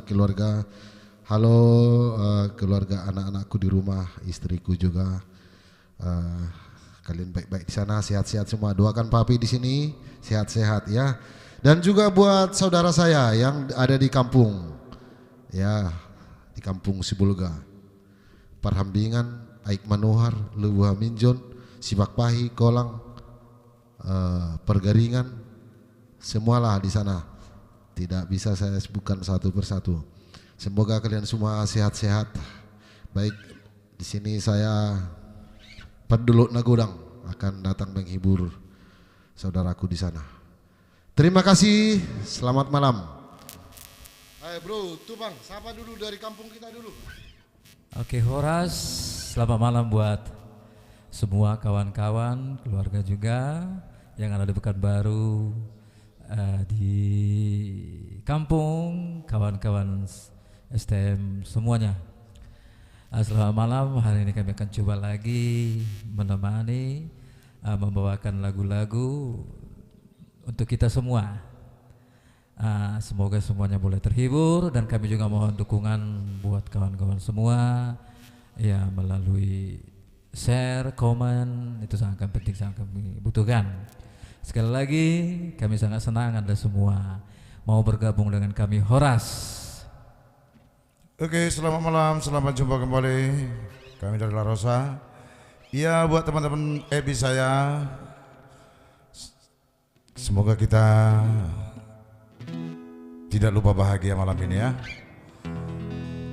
Keluarga, halo keluarga anak-anakku di rumah, istriku juga. Kalian baik-baik di sana, sehat-sehat semua. Doakan papi di sini sehat-sehat ya. Dan juga buat saudara saya yang ada di kampung, ya di kampung Sibulga, Parhambingan, Aik Manohar, Lebuha Minjon, Sibakpahi, Kolang, Pergaringan, semualah di sana. Tidak bisa saya sebutkan satu persatu. Semoga kalian semua sehat-sehat. Baik, di sini saya Penduluk Nagodang akan datang menghibur saudaraku di sana. Terima kasih, selamat malam. Hai bro, tuh bang, sapa dulu dari kampung kita dulu. Oke Horas, selamat malam buat semua kawan-kawan, keluarga juga yang ada di Pekanbaru, di kampung, kawan-kawan STM semuanya. Selamat malam, hari ini kami akan coba lagi menemani, membawakan lagu-lagu untuk kita semua. Semoga semuanya boleh terhibur dan kami juga mohon dukungan buat kawan-kawan semua ya melalui share, komen, itu sangat penting, sangat kami butuhkan. Sekali lagi kami sangat senang Anda semua mau bergabung dengan kami Horas. Oke, selamat malam, selamat jumpa kembali. Kami dari La Rosa. Ya, buat teman-teman Ebi saya, semoga kita tidak lupa bahagia malam ini ya.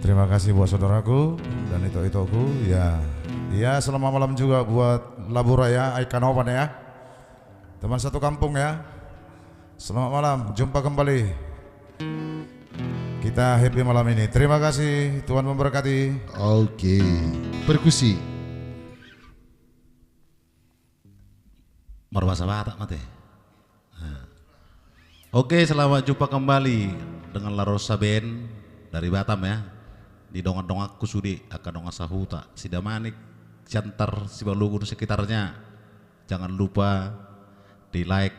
Terima kasih buat saudaraku dan itu-ituku ya. Ya, selamat malam juga buat Laburaya Aikanopan ya. Teman satu kampung ya. Selamat malam, jumpa kembali. Kita happy malam ini. Terima kasih, Tuhan memberkati. Oke, perkusi. Marwasa Batak mate. Oke, selamat jumpa kembali dengan La Rosa Band dari Batam ya. Di dongak-dongak kusudi akan dongak sahuta, Sidamanik, Cantar, Sibalugun sekitarnya. Jangan lupa di like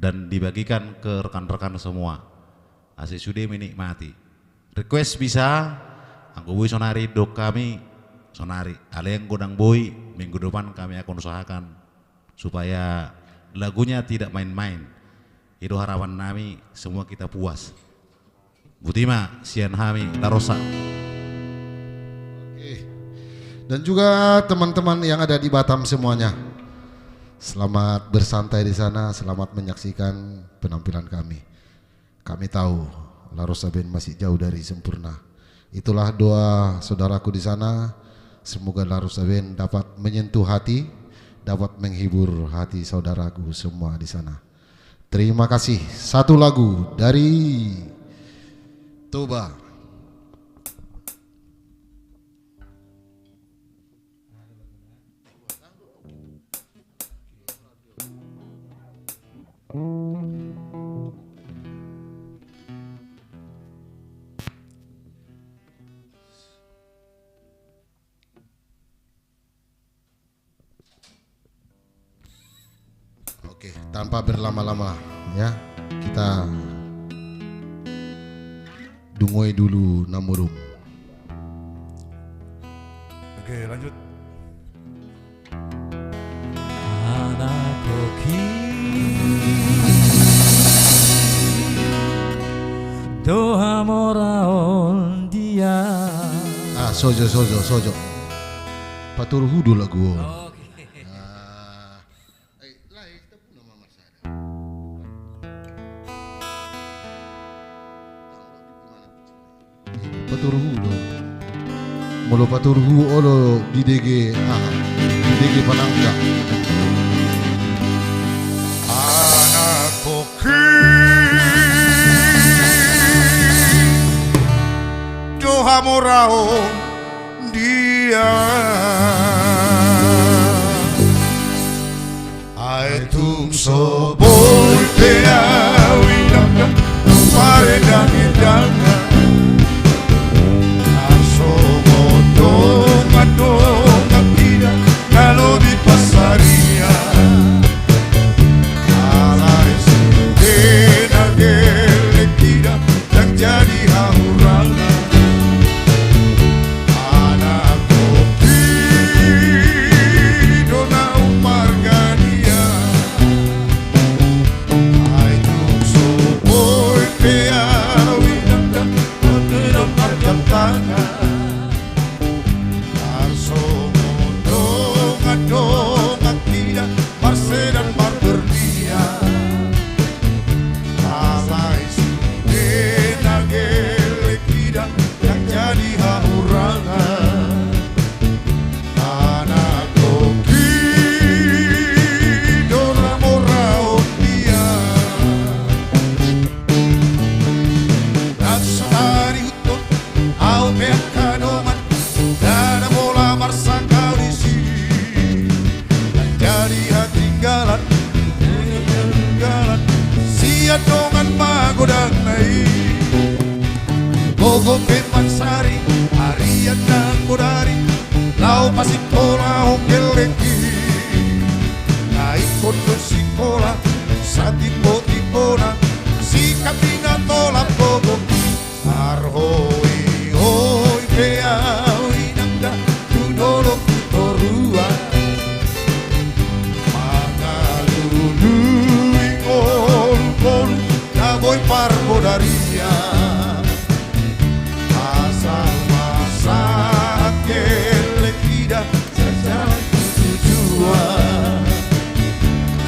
dan dibagikan ke rekan-rekan semua. Asik sudah menikmati. Request bisa, anggo boy sonari dok kami sonari. Aleng godang boy minggu depan kami akan usahakan supaya lagunya tidak main-main. Itu harapan kami, semua kita puas. Butima, Sian Hami, La Rosa. Oke. Dan juga teman-teman yang ada di Batam semuanya. Selamat bersantai di sana, selamat menyaksikan penampilan kami. Kami tahu La Rosa Band masih jauh dari sempurna. Itulah doa saudaraku di sana. Semoga La Rosa Band dapat menyentuh hati, dapat menghibur hati saudaraku semua di sana. Terima kasih. Satu lagu dari Toba. Oke, tanpa berlama-lama ya, kita dungoi dulu namurum. Oke, lanjut. Anak koki doa moraon dia. Sojo. Patur hudu lagu. Paturhu molo paturhu olo di DG Panangga. Anak koki doha morao dia aitum sobol tea widaka pare dangidanga kalau di pasaria ala esena gele tira dan jadi haurangan. Anak kopi dona umargania. Ai tung soboy peawi nanda menedam harjam tangan. Arso mondong adong akida marse dan mar berdia. Alai sude nagele kida yang jadi haurangan. Anak koki dora moraon dia. Naksari utut au beakanoman dana bola marsa kau di sini. Jadi hati galan sia dongan magodang nai. Gogo Pemansari harian dan modari lau pasik pola hokeleki. Nai kondo sikola sati poti pona si katina tola gogo. Arhoi hoi peawi nanda tunolo kutorua. Mangalulu ingol naboy parbodaria. Asal masak kelekida sejalan tujuan.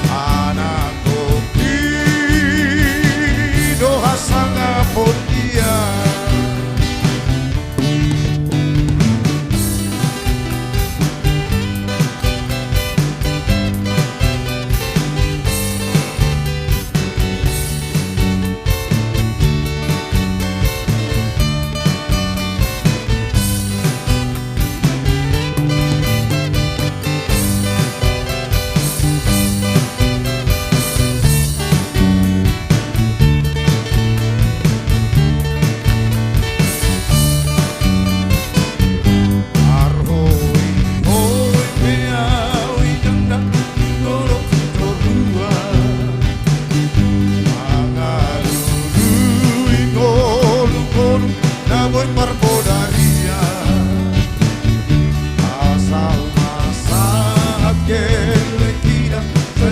Anak kopi doha sangapun dia.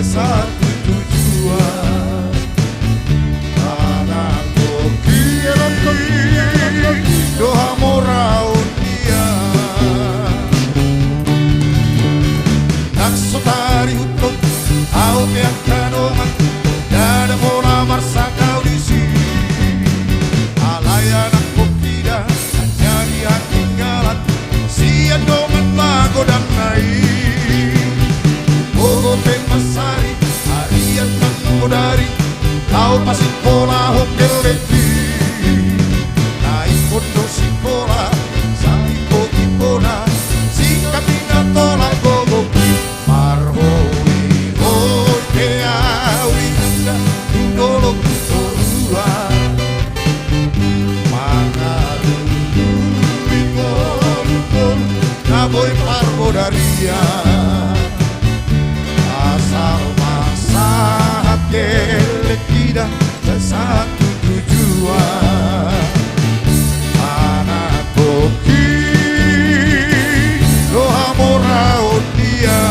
Satu tujuan. Anak koki doha moraun dia. Naksotari utut au peakanoman dada bola marsa kau di sini. Alai anak koki dah jadi hati galat sia dongan magodang nai. Gogo Pemansari harian dan modari lau pasik pola hokeleki. Nai kondo sikola sati poti pona si katina tola gogo. Marhoi hoi peawi nanda tunolo kutorua. Mangalulu ingol naboy parbodaria. Asal masak kelekida satu tujuan. Anak koki doha moraun dia.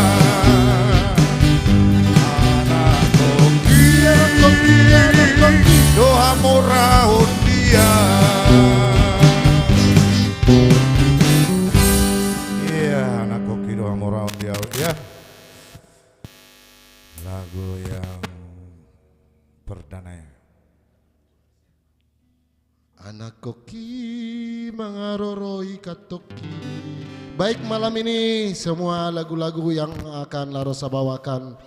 Anak koki doha moraun dia. Iya, anak koki doha moraun dia ya. Lagu yang perdana ya. Anak koki mengaroroi katoki. Baik, malam ini semua lagu-lagu yang akan Larosa bawakan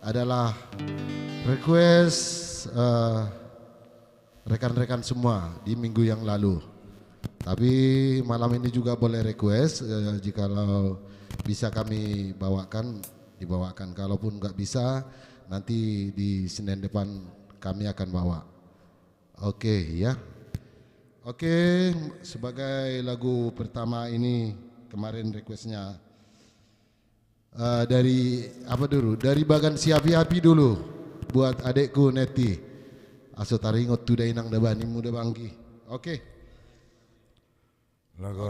adalah request rekan-rekan semua di minggu yang lalu. Tapi malam ini juga boleh request jikalau bisa kami bawakan, dibawakan. Kalaupun nggak bisa, nanti di Senin depan kami akan bawa. Oke ya. Oke, sebagai lagu pertama ini kemarin requestnya dari apa dulu? Dari Bagan Siapi-api dulu buat adekku Neti. Aso taringot tu dainang dabani muda bangki. Oke. Lagu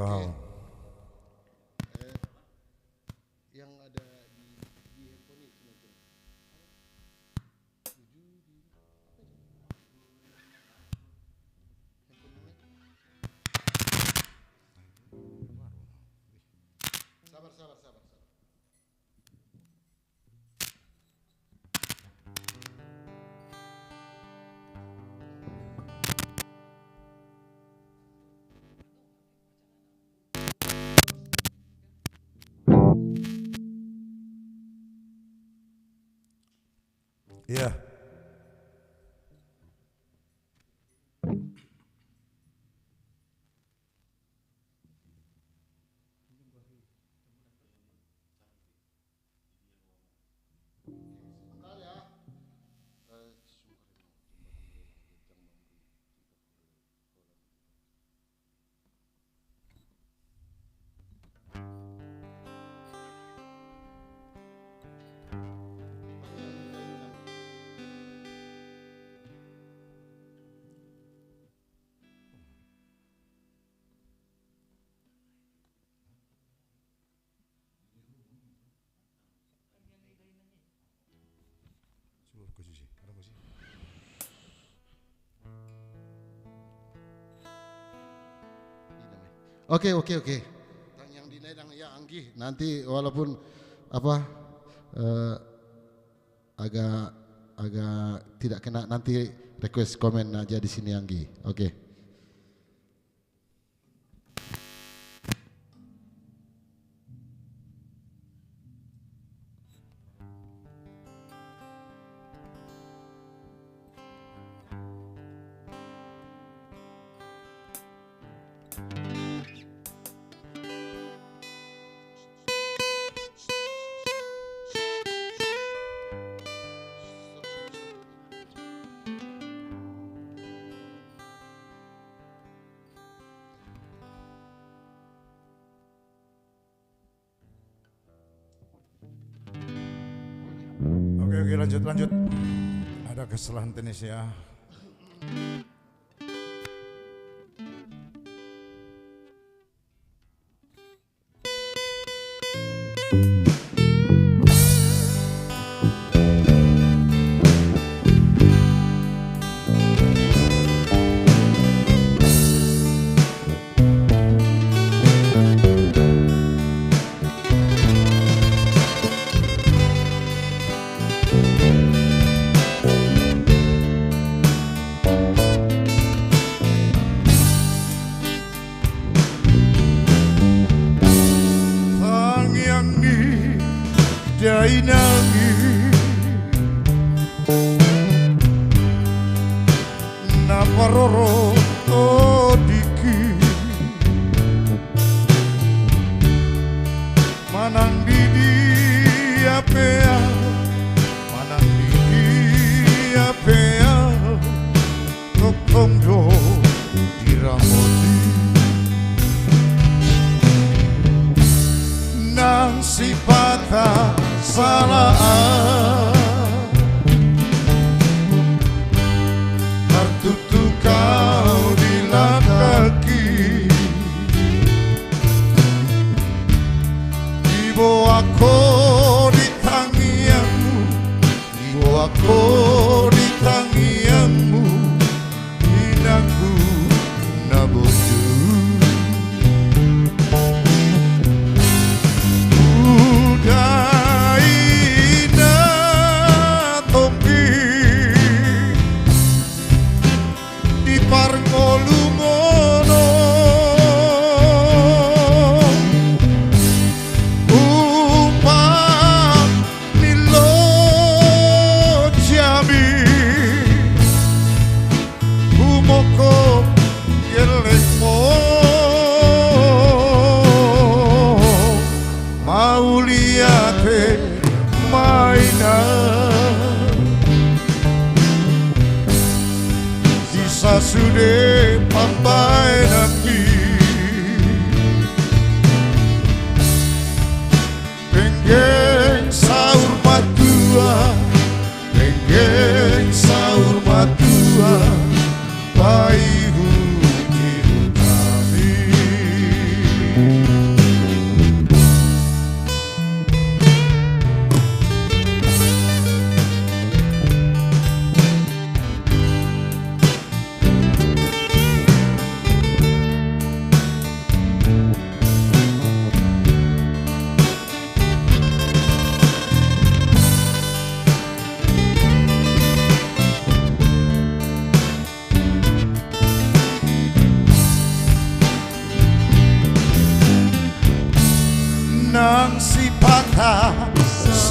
Yang ada di handphone ini cuma. Sabar. Iya. Oke. Yang dinedang ya Anggi. Nanti walaupun apa agak tidak kena, nanti request komen aja di sini Anggi. Oke. Oke, lanjut. Ada kesalahan teknis ya. Dainangi naparoro todiki manang didi apea kokondo diramodi nang sipata salah tertutup kau di kaki dibawaku di tangianmu hinaku naboju udai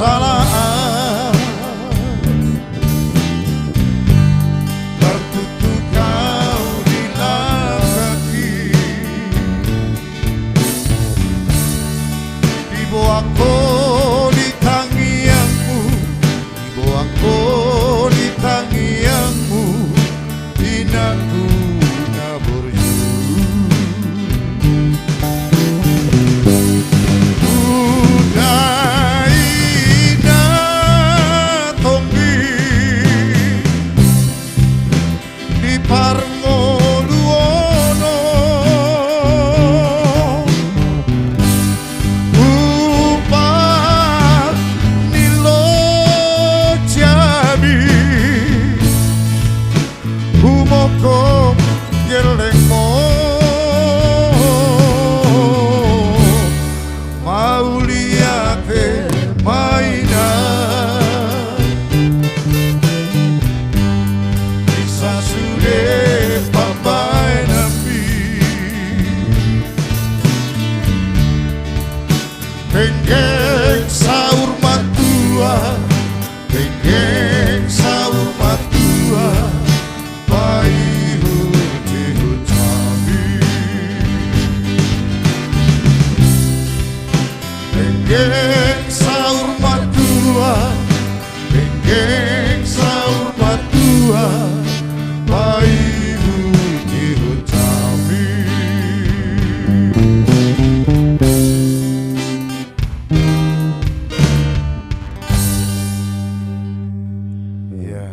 kesalahan, tertutup kau di kaki, dibawaku di tangianmu, dibawaku di tangianmu, dinaku naburju. Geng sahur matua, geng sahur matua, bayi hutihu cabi. Geng sahur matua, geng sahur matua, bayi hutihu cabi.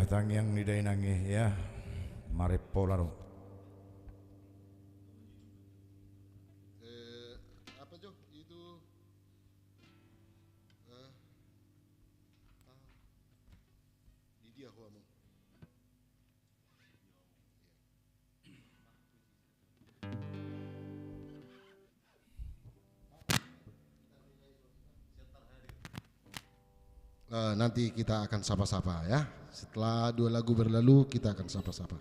Tangiang nidai nangih ya, mari polaro. Apa Jo? Itu di dia kamu. Nanti kita akan sapa-sapa ya. Setelah 2 lagu berlalu kita akan sapa-sapa.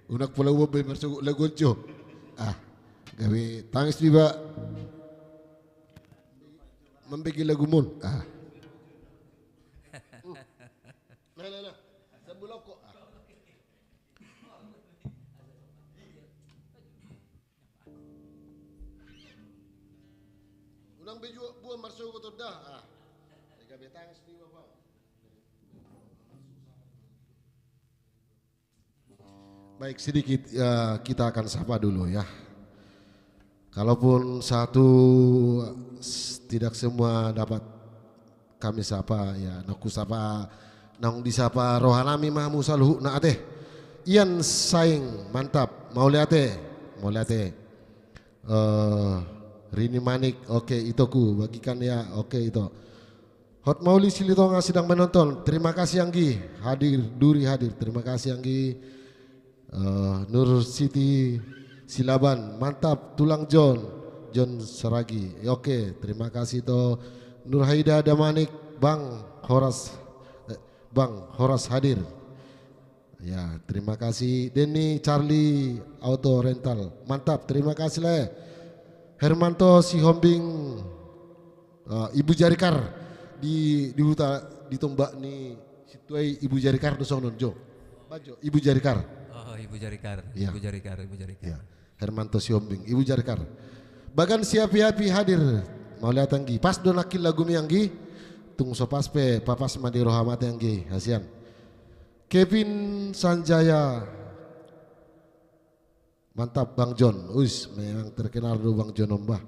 Unak pula ubay masuk lagu jo. Gawe tangis di ba. Membagi lagu mun. Nah. Sebulan kok. Unang beju buan masuk ko dah. Gawe tangis di ba. Baik, sedikit kita akan sapa dulu ya. Kalaupun satu tidak semua dapat kami sapa ya, naku sapa nang disapa rohanami mahmu saluhu na ate. Ian saing mantap, mau liate. Rini Manik, oke itoku bagikan ya, oke itu. Hot Mauli Silitonga sedang menonton, terima kasih Anggi hadir, Duri hadir, terima kasih Anggi. Nur Siti Silaban, mantap. Tulang John Saragi, oke terima kasih to. Nur Haida Damanik, Bang Horas hadir. Ya terima kasih. Denny Charlie Auto Rental, mantap terima kasih le. Hermanto Sihombing, Ibu Jarikar di huta ditombak ni situai Ibu Jarikar dosong nonjo. Bajo Ibu Jarikar. Ibu Jarikar, Ya. Ibu Jarikar. Ya, Hermanto Siombing, Ibu Jarikar. Bagan siapi-api hadir. Mau lihat Anggi. Pas donakil lagu mi Anggi. Tung sopas pe papas madi rohamat Anggi. Hasian. Kevin Sanjaya. Mantap Bang John. Memang terkenal dulu Bang John Ombah.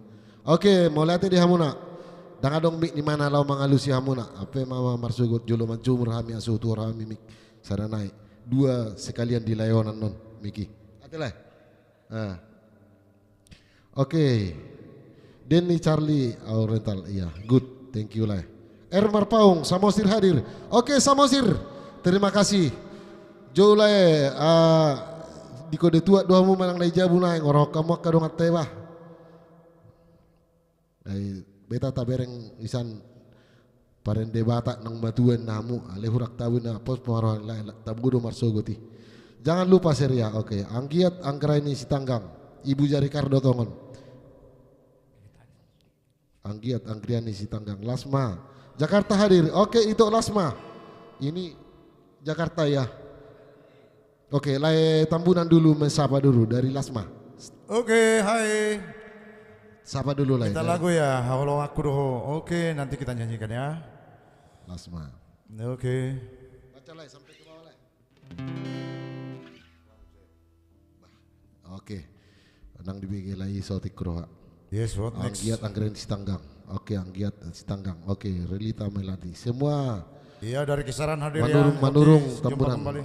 Oke, mau lihat di Hamuna. Danga dong mik di mana lau mangalusi Hamuna. Apa mama marsugut jolo mancumur hami asutu rami mik. Sada naik. 2 sekalian di layonan non Miki. Atelah. Oke. Denny Charlie Aurental, iya, good, thank you lah. Ermar Paung, Samosir hadir. Oke Samosir, terima kasih. Jolai di kode tua doamu manang lai jabu naik ngorok kamu kadong ateba. Beta tabereng isan paren debata nang batuan namu ale hurak tabu na pos pengaruh tabu do marsogoti. Jangan lupa Seria, oke. Anggiat Anggraini Sitanggang, Ibu Jarikar Dotongon. Anggiat Anggraini Sitanggang, Lasma, Jakarta hadir. Oke itu Lasma. Ini Jakarta ya. Oke, lai Tambunan dulu mensapa dulu dari Lasma. Oke, hai. Sapa dulu lah. Kita lagu ya, halo aku doho. Oke, nanti kita nyanyikan ya. Lasma. Oke. Baca lah sampai ke bawah lah. Oke. Nang dibagi lagi sotik kroha. Yes, what next? Anggiat Anggraini Sitanggang. Oke, Anggiat Sitanggang. Oke, Relita Melati. Semua Iya dari kisaran hadir Manurung ya. Oke, jumpa Tambunan. kembali.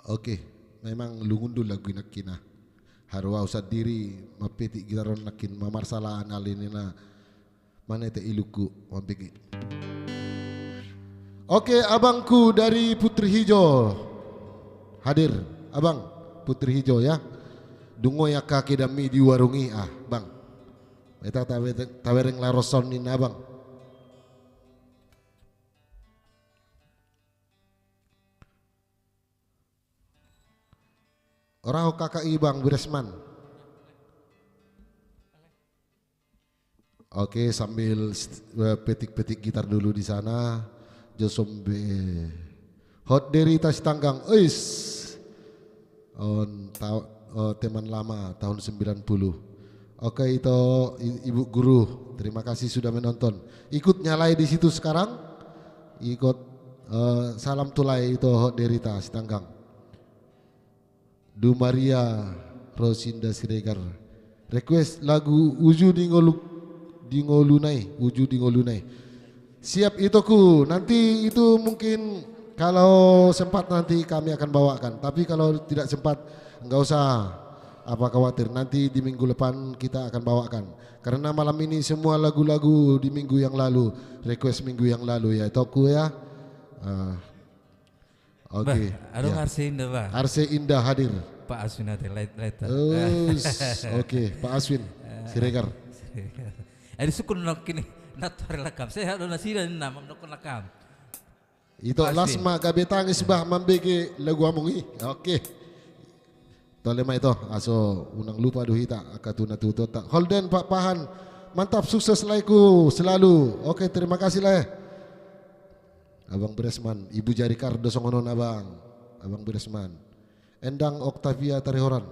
Oke, memang lungundu lagu nakina. Harwa usad diri mapeti gitaron nakin mamarsalaan alinina manete iluku mampiki. Oke, abangku dari Putri Hijau hadir, abang Putri Hijau ya. Dungo ya kaki dami di warungi bang. Eta tawereng laroson nin abang. Orang kakak ibang Beresman. Oke, sambil petik-petik gitar dulu di sana. Josombe Hot dari Tasitanggang. Teman lama tahun 90. Oke, itu Ibu Guru. Terima kasih sudah menonton. Ikut nyalai di situ sekarang. Ikut salam tulai itu Hot dari Tasitanggang. Du Maria Rosinda Siregar request lagu Uju Dingolunai. Siap itoku, nanti itu mungkin kalau sempat nanti kami akan bawakan, tapi kalau tidak sempat enggak usah khawatir, nanti di minggu depan kita akan bawakan, karena malam ini semua lagu-lagu di minggu yang lalu, request minggu yang lalu ya itoku ya. Oke. Aduh Ya. Arse Indah Pak. Arse Indah hadir. Pak Aswin nanti later. Oke, Pak Aswin Siregar. Ada sukun nok ini nator lakam. Saya ada nasi dan nama nokon lakam. Ito lasma kabetang isbah mambege lagu amungi. Oke. Tolema ito. Aso unang lupa duhita akatuna tutota. Holden Pak Pahan. Mantap sukses laiku selalu. Oke, terima kasih lah. Abang Beresman, Ibu Jari Kardo songonon abang. Abang Beresman. Endang Octavia Tarihoran.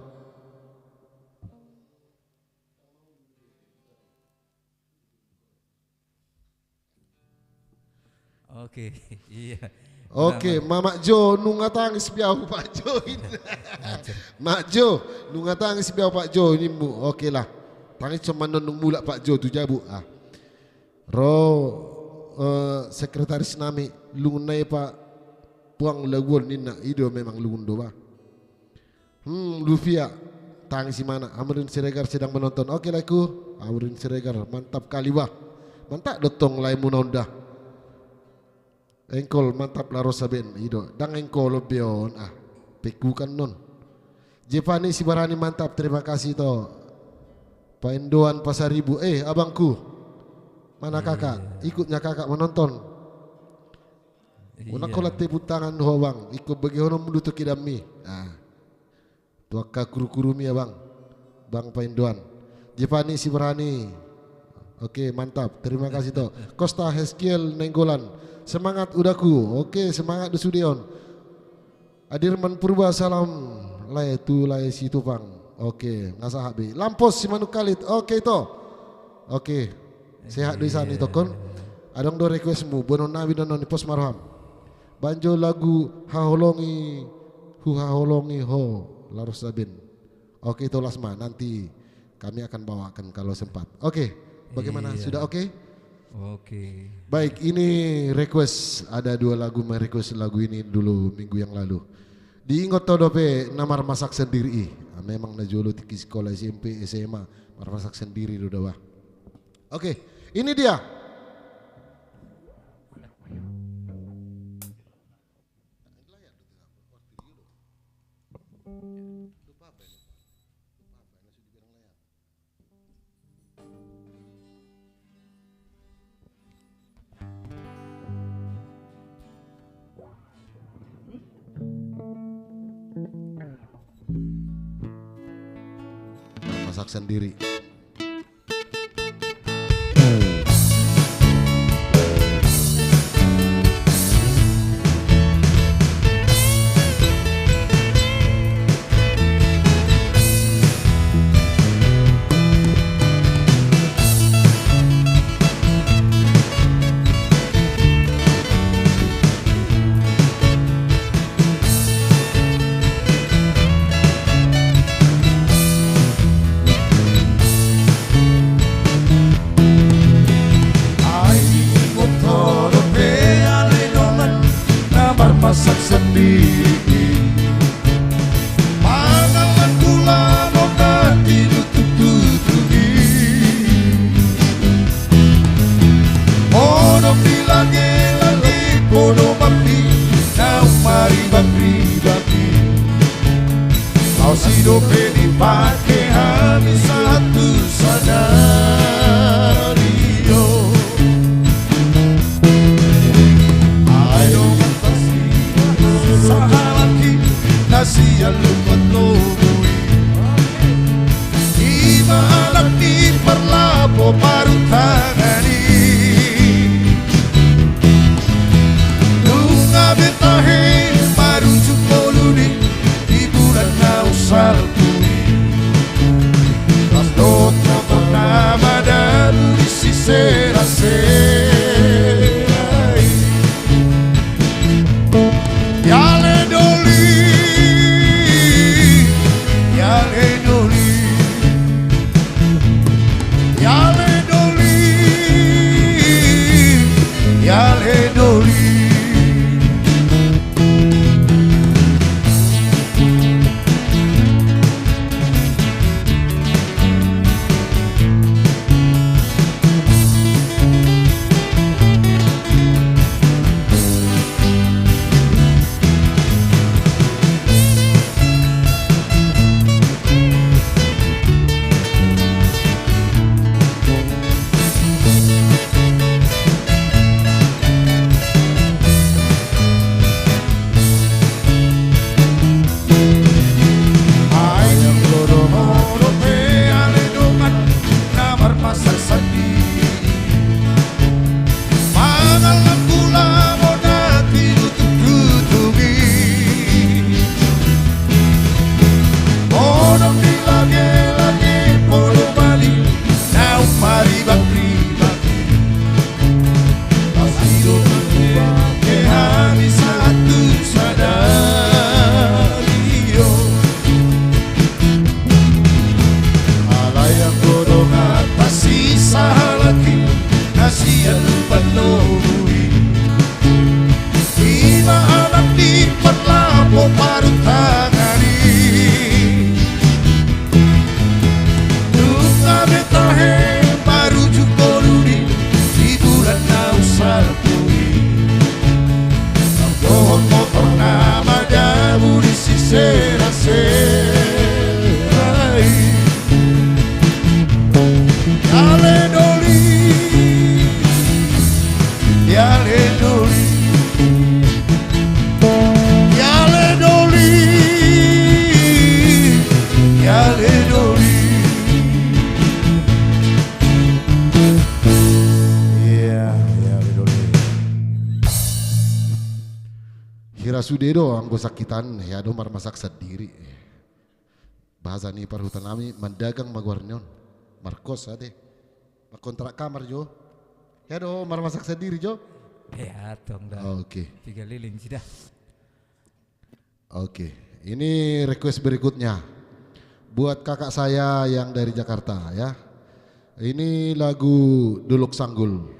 Oke, iya. Oke, Mama Jo nunga tangis biau Pak Jo ini. Mak Jo nunga tangis biau Pak Jo ini mu. Oke lah. Tangis cuma nonung mula Pak Jo tu jabu. Sekretaris nami lungunai Pak Puang Laguan nina ido memang lungundo ba. Lufia tangis mana? Amrin Siregar sedang menonton. Oke lah ku. Amrin Siregar mantap kali bah. Mantap dotong lai munonda. Engkol mantap la Rosaben ido dang engkol beon peku kan non Jepani Sibarani mantap terima kasih to Paindoan Pasaribu abangku mana kakak ikutnya kakak menonton una kolat tepuk tangan ho bang ikut bagi hono mundutu kidami tuaka kuru-kurumi abang bang Paindoan Jepani Sibarani oke mantap terima kasih to Costa Heskiel Nenggolan semangat udaku, oke semangat Dusudion. Adirman Purba salam lai tu lai si tupang, oke ngasah habi. Lampos si Manuk Kalit, oke to, oke sehat di sana itu kon. Adong do requestmu, bonon nabi donon di pos marham. Banjo lagu haholongi ho Laros Sabin. Oke itu Lasma nanti kami akan bawakan kalau sempat. Oke, bagaimana sudah oke? Oke. Baik, ini request ada 2 lagu merequest lagu ini dulu minggu yang lalu. Diingot todope namar masak sendiri. Memang najolo tiki sekolah SMP SMA mar masak sendiri udah bah. Oke, ini dia. Masak sendiri. Masak sendiri pangalan gula moga ditutup-tutupi Pono bilage lagi pono bakti Nau mari bakri-bakri Kau sidope dipake habis satu sanario Sahalaki nasi alumot lobui Ima alam di perlapo parutangani Lunga betahe marunjuk moluni Di bulan nausal puni Las dotna bernama dan isi serase Hira sude doang gue sakitan ya do mar masak sendiri. Bahasa ni parhutan nami mendagang magwarnyon. Markos ade. Kontrak kamar jo. Ya do mar masak sendiri jo. Ya tong dah. Oke. 3 lilin sudah. Oke. Ini request berikutnya. Buat kakak saya yang dari Jakarta ya. Ini lagu Duluk Sanggul.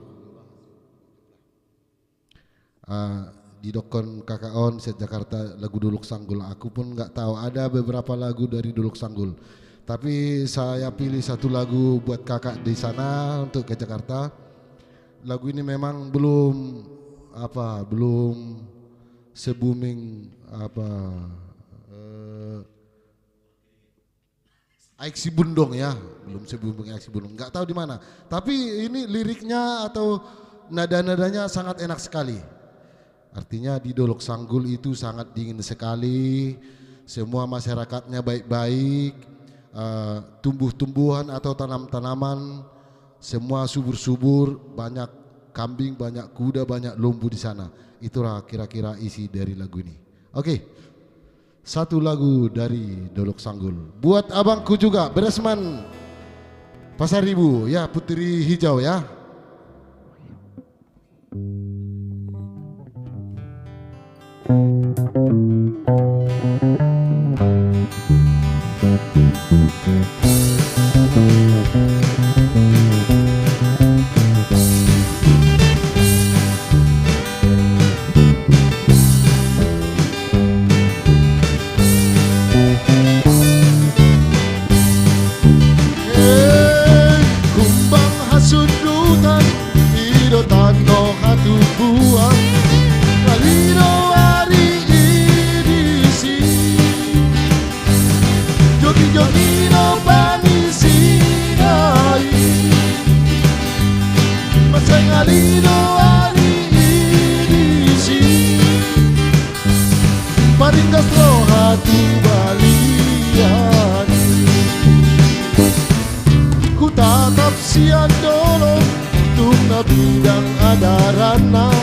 Didokon kakak on set Jakarta lagu Duluk Sanggul. Aku pun nggak tahu, ada beberapa lagu dari Duluk Sanggul. Tapi saya pilih satu lagu buat kakak di sana untuk ke Jakarta. Lagu ini memang belum se-booming Aiksi Bundong ya, belum se-booming Aiksi Bundong. Nggak tahu di mana. Tapi ini liriknya atau nada-nadanya sangat enak sekali. Artinya di Duluk Sanggul itu sangat dingin sekali, semua masyarakatnya baik-baik, tumbuh-tumbuhan atau tanam-tanaman semua subur-subur, banyak kambing, banyak kuda, banyak lembu di sana. Itulah kira-kira isi dari lagu ini. Oke, satu lagu dari Duluk Sanggul. Buat abangku juga, Beresman Pasar Ibu, ya Putri Hijau ya. Kumbang hasundutan idotan no hatu buang kalino ari idisi jogi-jogi no panisi nai macang alino ari idisi paringkas no hatu balian ku tatap sian dolo tung na bidang adarana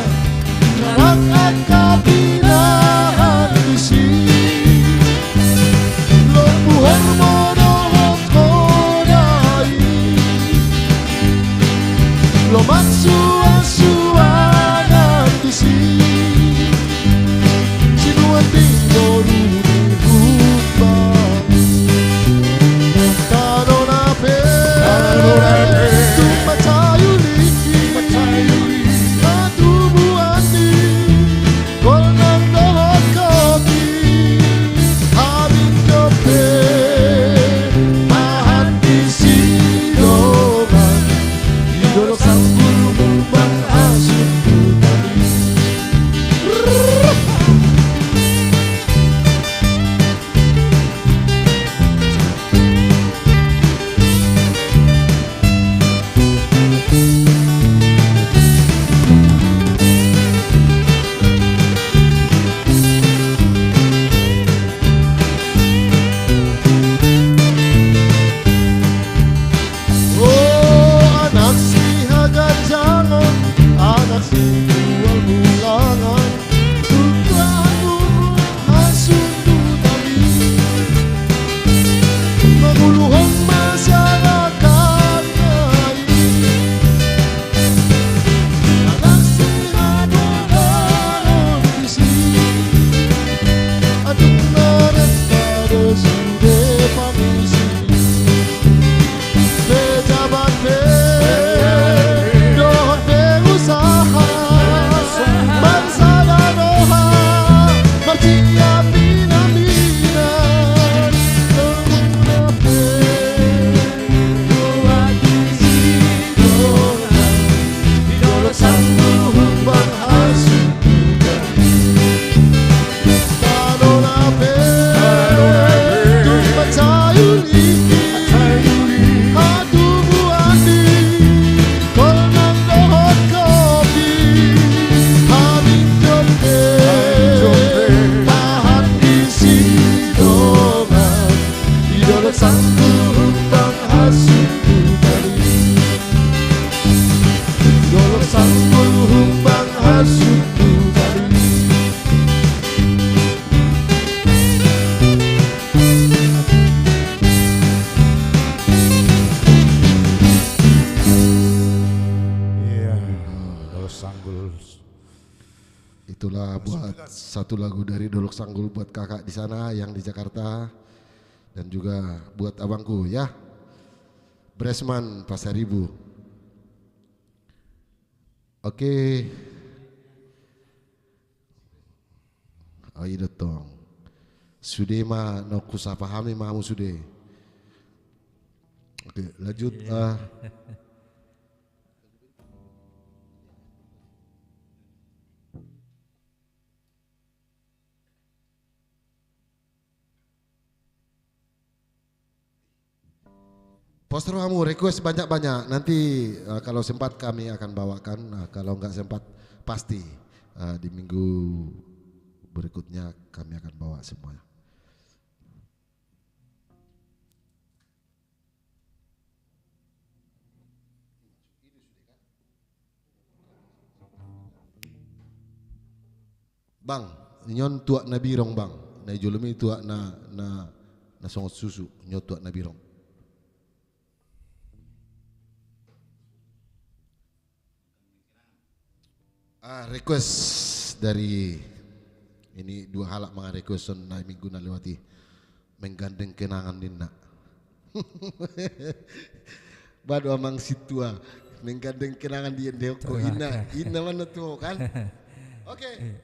karak akabilaan isi lombuhan monohok kodai lomak suan-suanan isi sinuan tinggal rupang Kanonape Tumacayuli Atubuani satu lagu dari Dolok Sanggul buat kakak di sana yang di Jakarta dan juga buat abangku ya. Bresman Pasar Ibu. Oke. Oh iya tong. Sudah mah no kusapahami mamu sudah. Oke, lanjut. Poster kamu request banyak-banyak. Nanti kalau sempat kami akan bawakan. Kalau nggak sempat pasti di minggu berikutnya kami akan bawa semuanya. Bang, nyon tuak na birong bang. Na julumi tuak na songot susu. Nyon tuak na birong. Request dari ini dua halak mga request na minggu na lewati menggandeng kenangan dinna. Bado amang situa menggandeng kenangan di endeko ina mana tuh kan? Oke.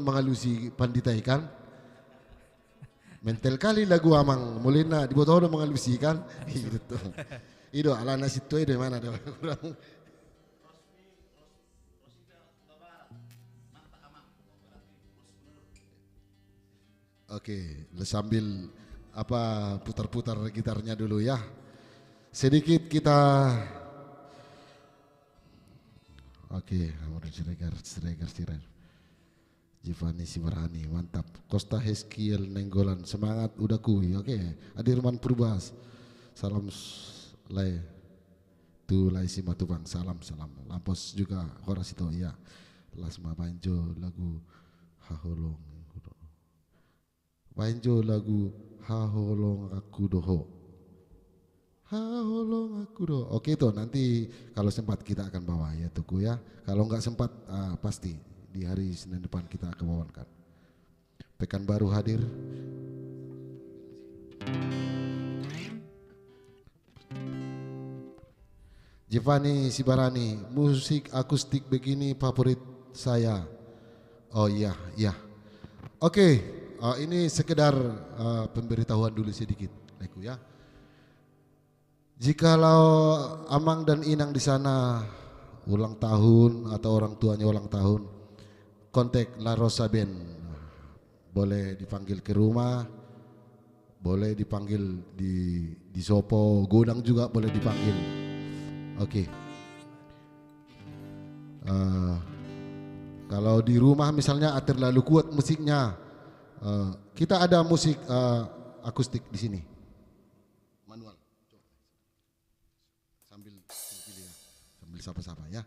mengalusi pandita ikan. Mental kali lagu amang mulina di botoh mengalusi kan. Gitu. Ido ala nasi itu ido mana do. Oke, sambil apa putar-putar gitarnya dulu ya. Sedikit kita oke, Siregar. Giovanni Sibarani, mantap. Costa Heskiel Nenggolan, semangat udah kui. Oke, Adirman Purbas. Salam lai. Tu lai Simatubang, salam. Lampos juga Horasito ya. Lasma Banjo lagu Haholong. Banjo lagu Haholong aku doho. Haholong aku doho. Oke itu nanti kalau sempat kita akan bawa ya Tuku ya. Kalau nggak sempat pasti di hari Senin depan kita akan bawakan. Pekanbaru hadir. Giovanni Sibarani, musik akustik begini favorit saya. Oh iya. Oke. Ini sekedar pemberitahuan dulu sedikit, Leku ya. Jikalau Amang dan Inang di sana ulang tahun atau orang tuanya ulang tahun, kontak La Rosa Band. Boleh dipanggil ke rumah, boleh dipanggil di Sopo, Godang juga boleh dipanggil. Oke. Kalau di rumah misalnya terlalu kuat musiknya. Kita ada musik akustik di sini. Manual. Sambil pilih ya. Sambil sapa-sapa ya.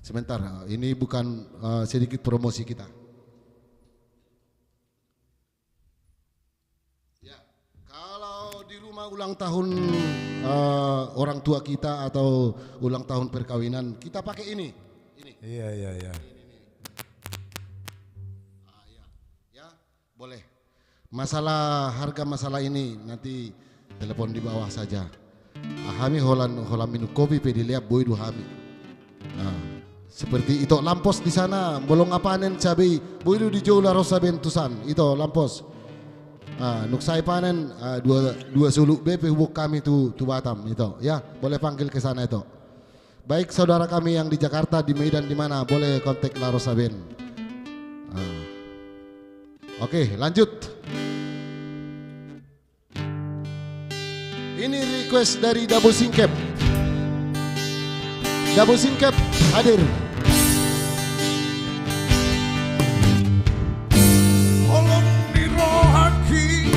Sebentar, ini bukan sedikit promosi kita. Ya, kalau di rumah ulang tahun orang tua kita atau ulang tahun perkawinan, kita pakai ini. Iya. Boleh. Harga masalah ini nanti telepon di bawah saja. Ahami holan minum kopi pedilia boy du hami. Seperti itu lampos di sana bolong apanen cabai boy du di Jola Rosa Bentusan itu lampos. Nuksai panen dua suluk BP hubuk kami tu Batam itu ya boleh panggil ke sana itu. Baik saudara kami yang di Jakarta di Medan di mana boleh kontak La Rosa Ben. Oke, lanjut. Ini request dari Double Singkep. Double Singkep hadir. Tolong dirohaki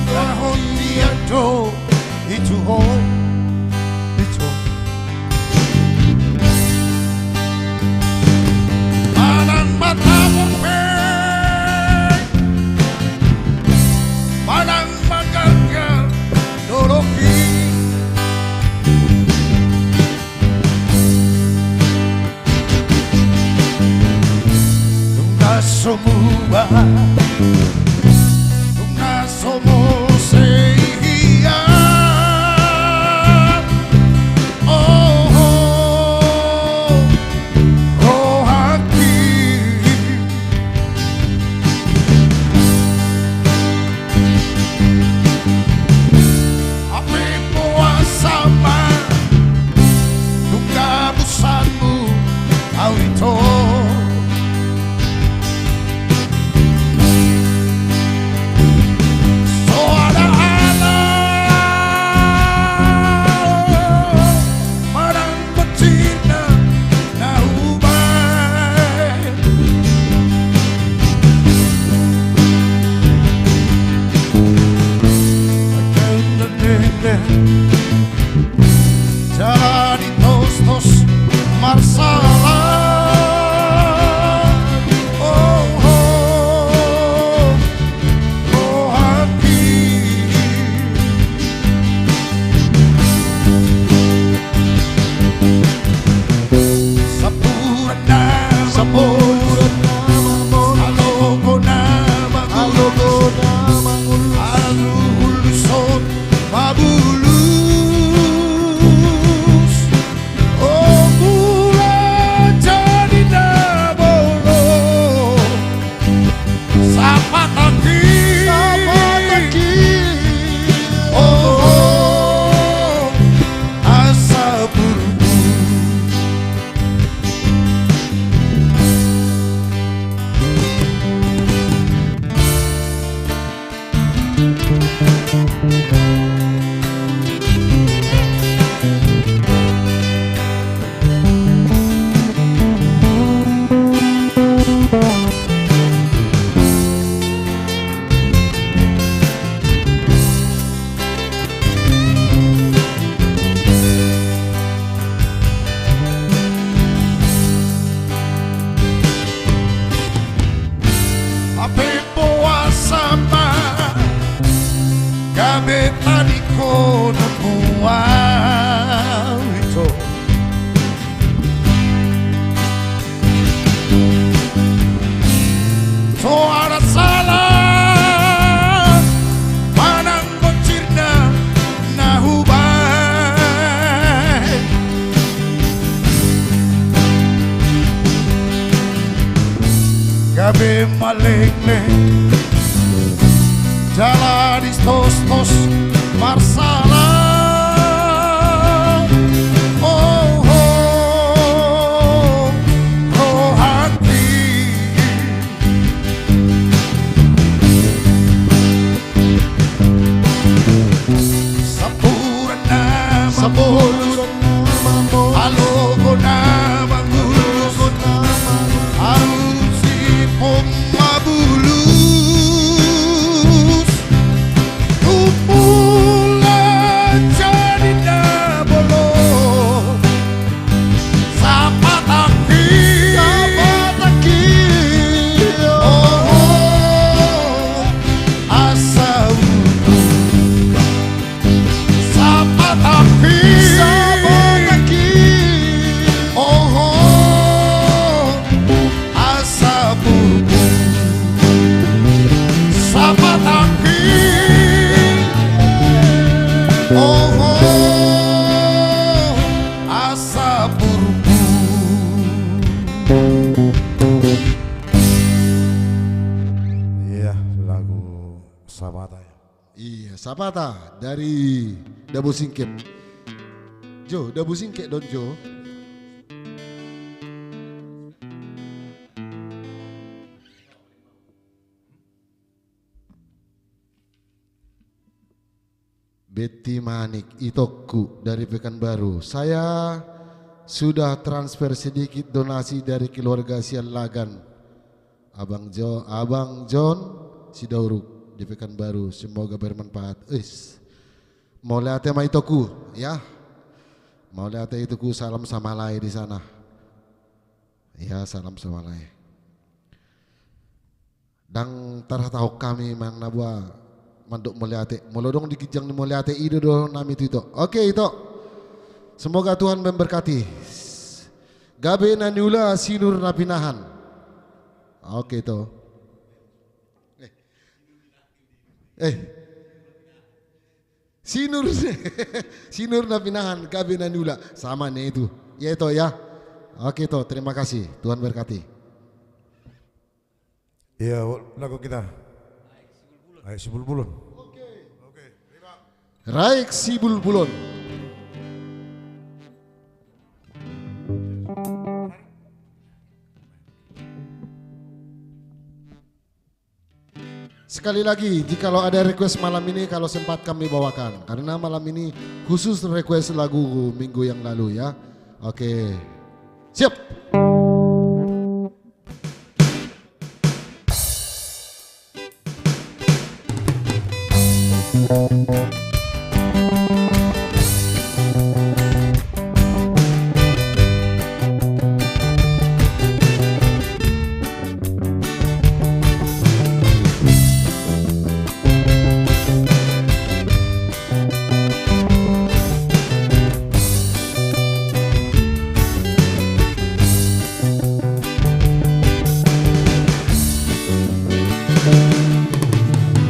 Lahon diado itu ho itu Manan mata mumpe Manan magagya doroki Nunga semua Nunga semua sehia rohaki Ape puasama Nunga busanmu Awito Jalani tos-tos marsala hati Sapurana Alogona Mangul Aluluson Mabulus Oh mula jadi nabolo itu. Suara salah panang bocirna nahubai. Gabe maleng-leng jalan tos-tos marsala. Oh, oh, oh hati Sampurna mambo Halogo na mangulus Harus ipong mabulus Kumpulan jadi nabolo Sapataki Oh, asa utuh Sapataki Oh, asa bubu Sapataki Oh, asa burbu. Iya, lagu Sabata ya. Iya, Sapata dari Dabu Singkep. Jo, Dabu Singkep don Jo. Betty Manik Itoku dari Pekanbaru. Saya sudah transfer sedikit donasi dari keluarga Sian Lagan. Abang John Sidauruk di Pekanbaru. Semoga bermanfaat. Mau lihat tema Itoku ya. Mau lihat Itoku, salam samalai di sana. Ya, salam samalai. Dan tahu kami mang nabua manduk melihat molodong dikijang melihat itu do nami itu. Oke itu. Semoga Tuhan memberkati. Gabe naniula sinur napinahan. Oke itu. Sinur sinur napinahan gabe naniula sama nih itu. Ya itu ya. Oke itu, terima kasih. Tuhan berkati. Iya, lagu kita. Raik Sibul Bulun. Raik Sibul Bulun. Sekali lagi, jikalau ada request malam ini, kalau sempat kami bawakan. Karena malam ini khusus request lagu minggu yang lalu ya. Oke, siap.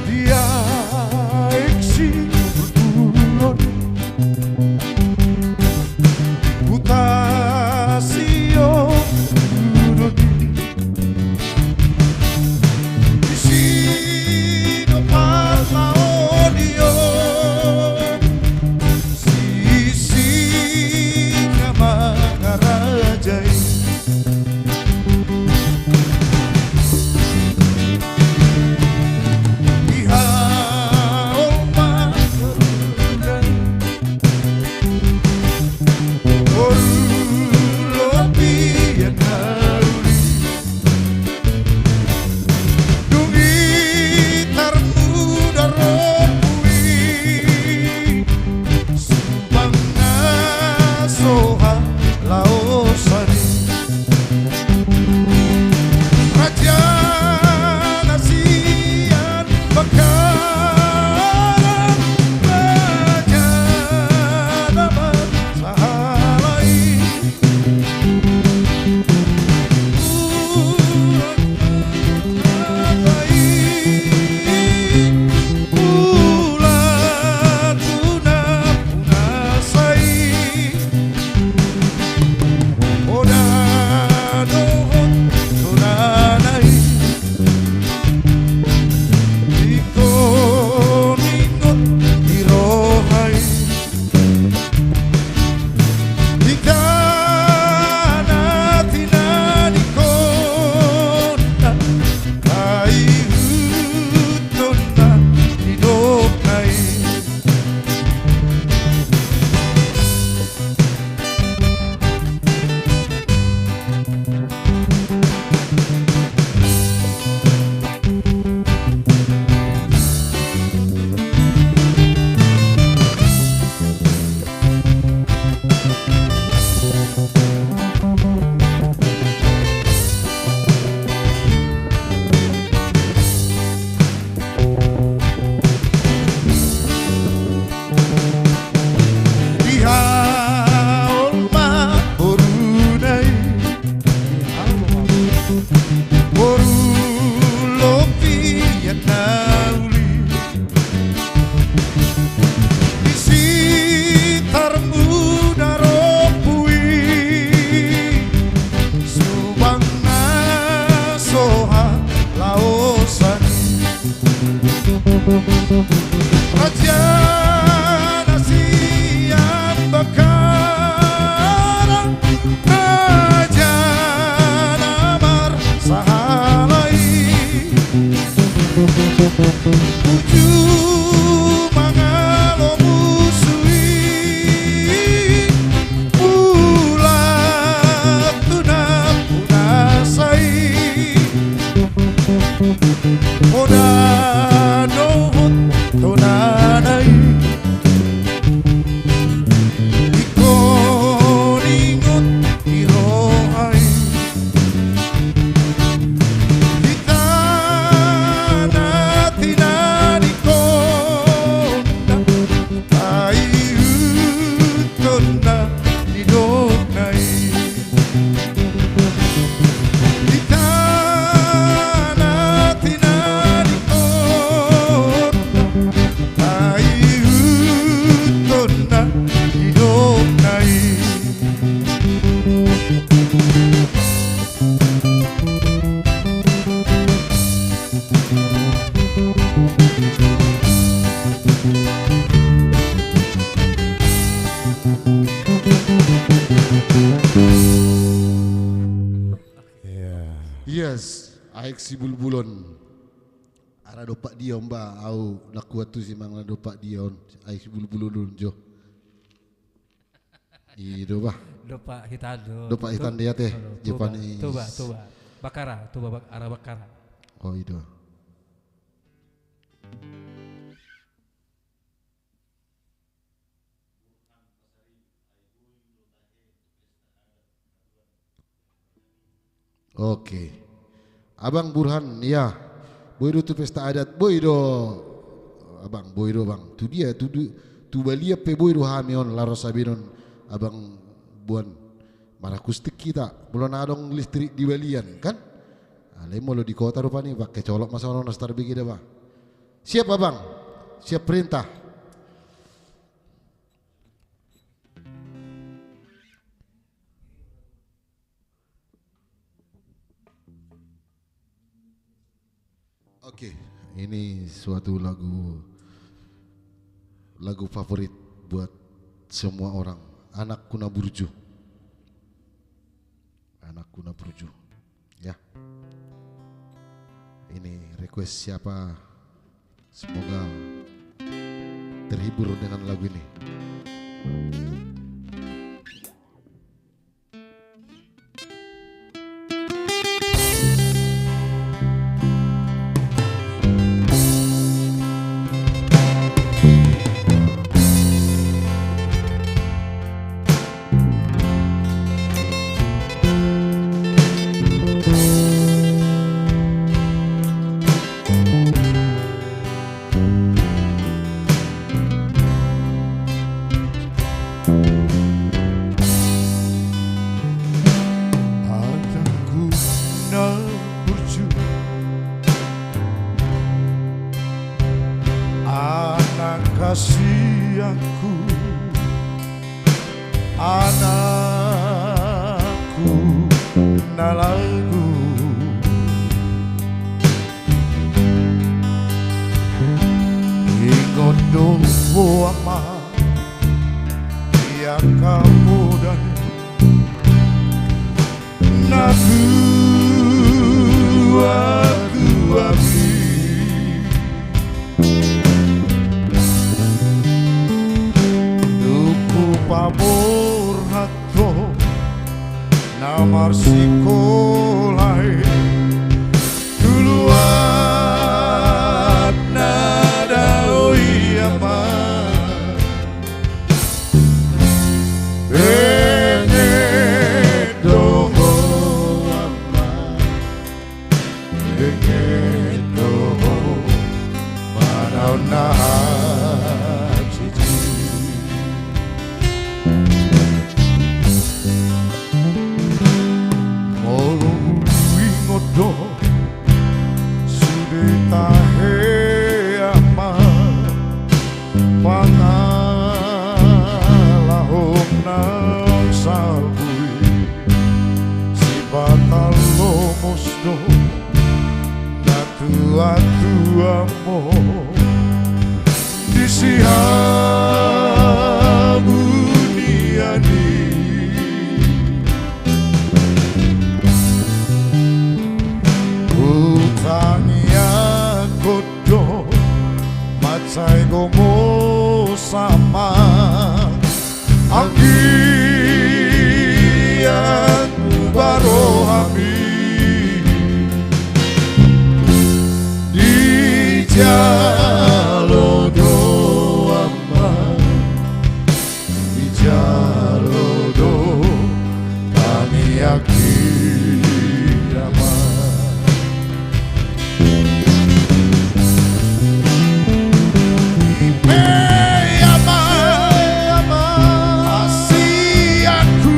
Dia eksi Raja nasian bakaran Raja namar sahalai Uju mangalo musui Ulat tunam punasai Oda nohut tonanai Ikoningot irohai Kita natinanikonda Ayutonda didonai Kita natinanikonda Ayutonda didonai Yes, aik si bulbulon. Ara dopak dia mbak, au nak kuat tu si mang dopak dia on. Aik si bulbulon jo. Itu bah, Dopa hitado. dopak hitam dia teh, Japanese. Tuba. Bakara, arah bakara. Oh itu. Oke. Abang Burhan, ya. Boydo tu pesta adat, boydo. Abang, boydo bang. Tu dia, tu balia pe boydo hamion larosabinon. Abang buan marakustik kita. Belum adong listrik di balian kan? Ale mau di kota rupanya pakai colok masa orang nastar begini bah. Siap abang, siap perintah. Oke, ini suatu lagu favorit buat semua orang. Anak Kuna Burju. Anak Kuna Burju. Ya. Ini request siapa? Semoga terhibur dengan lagu ini. Anak kasihanku, anakku nalagu, ingot doa ama ya kamu dan aku abi. Pamor hatto namar sikolai tuluat nada oyama ene dogo ama ene dogo manauna Waktu amo di siang buniani utangnya kodo macai gomo sama Anggian baro hami di jalodo amba di jalodo kami yakin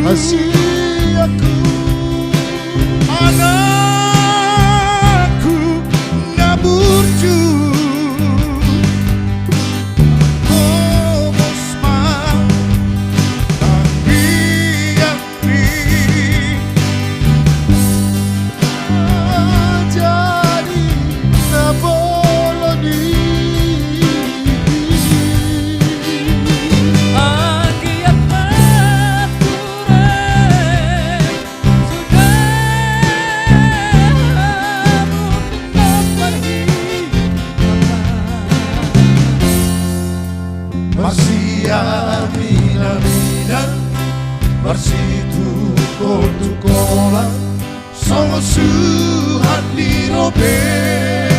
Kasih aku anakku naburju komusma anggiangri jadi naboloni masih mina bersitu kotu kola songo suhat di robeani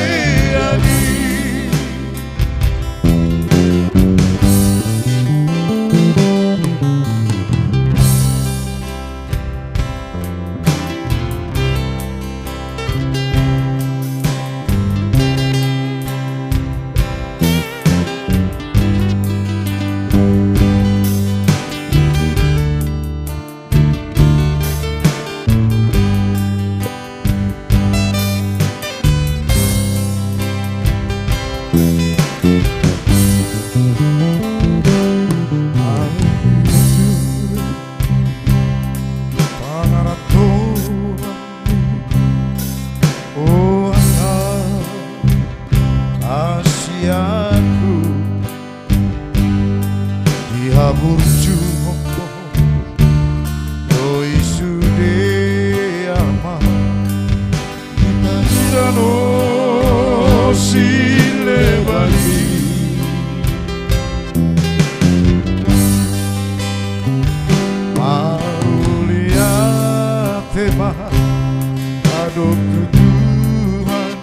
Aduh Tuhan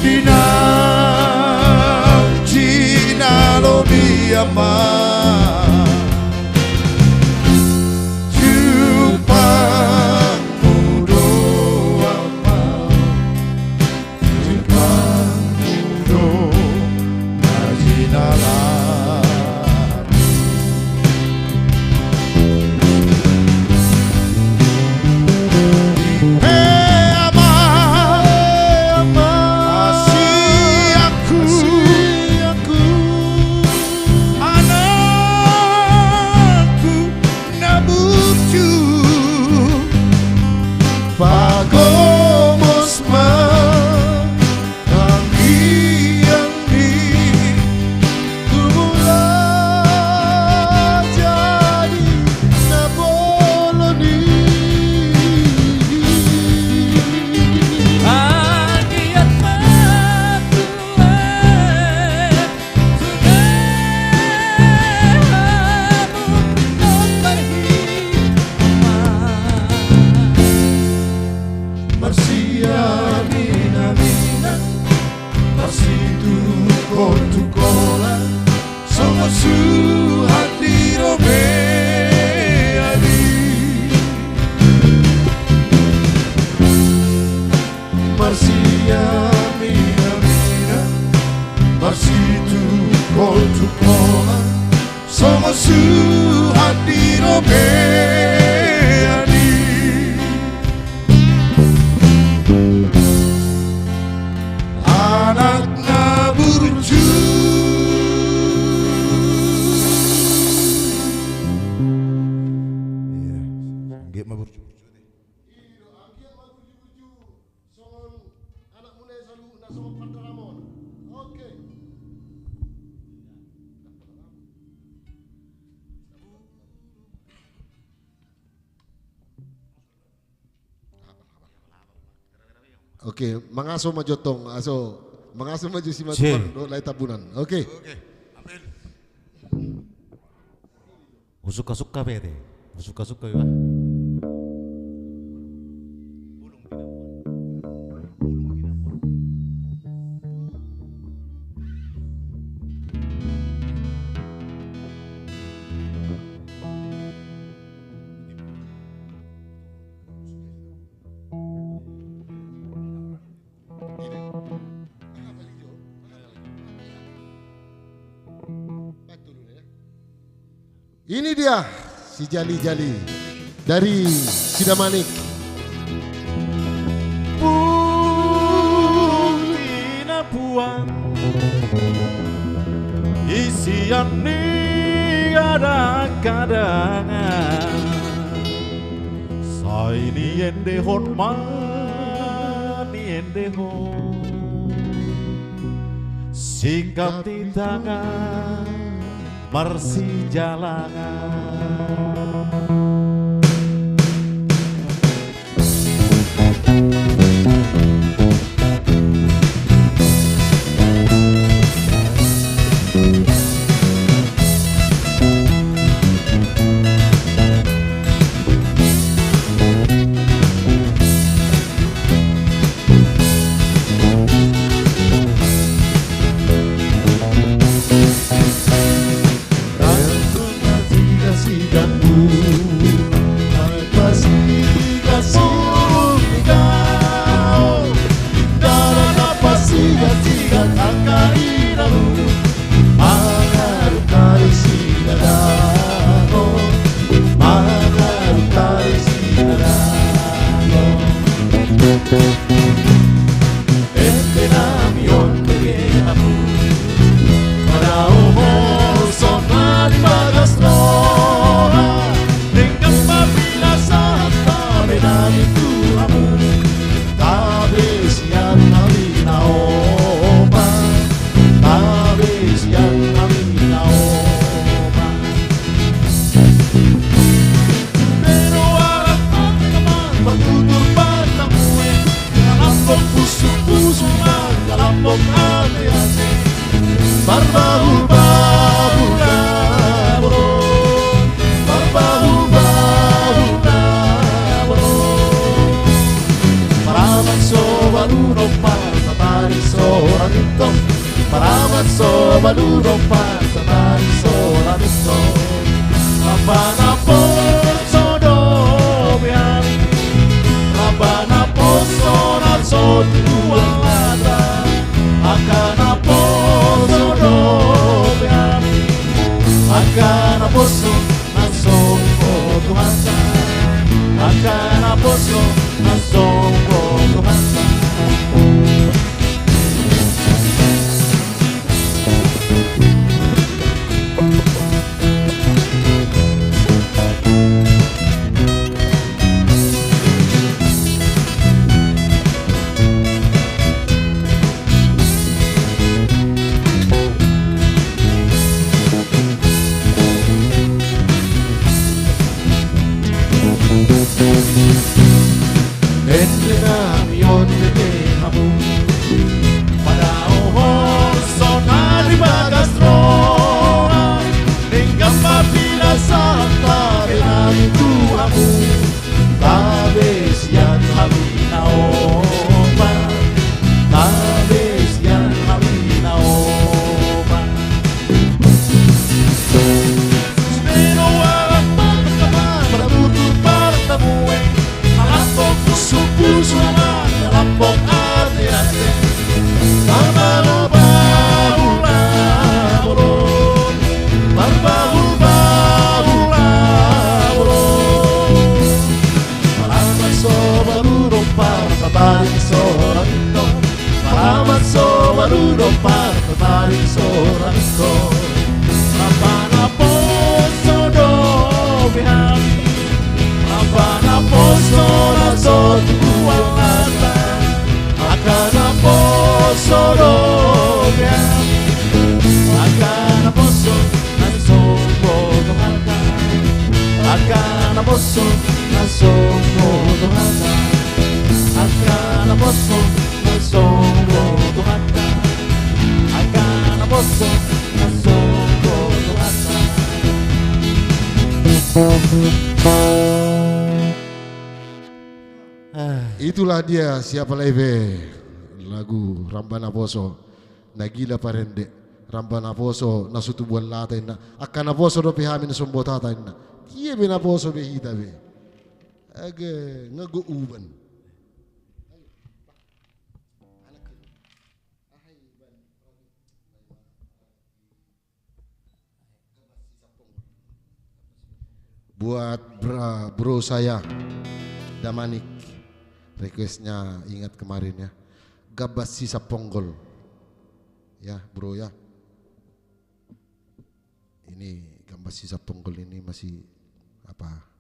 Dinang Cina lobi aman Jupang mudo aman Jupang mudo Najinalah Somos su hadiro beani anak naburju nggih maburju anak muda Oke, mangaso majotong, aso mangaso maju si C. do lai tabunan. Oke. Suka-suka bete. Suka-suka ya. Ini dia si Jali-Jali dari Sidamanik. Pulina puan isian ni kadang-kadangan sai ni ende hon ma ni ende hon singkap di tangan marsi jalangan. Akan poso Itulah dia siapa lebe lagu Rambana Poso nagila parende Rambana Poso nasutu buan lata na akana Poso do pihamin sombotata na iya bena Poso be hita be age ngago uban buat bro saya Damanik, requestnya ingat kemarin ya, Gabas Sisa Ponggol, ya bro ya. Ini Gabas Sisa Ponggol ini masih apa?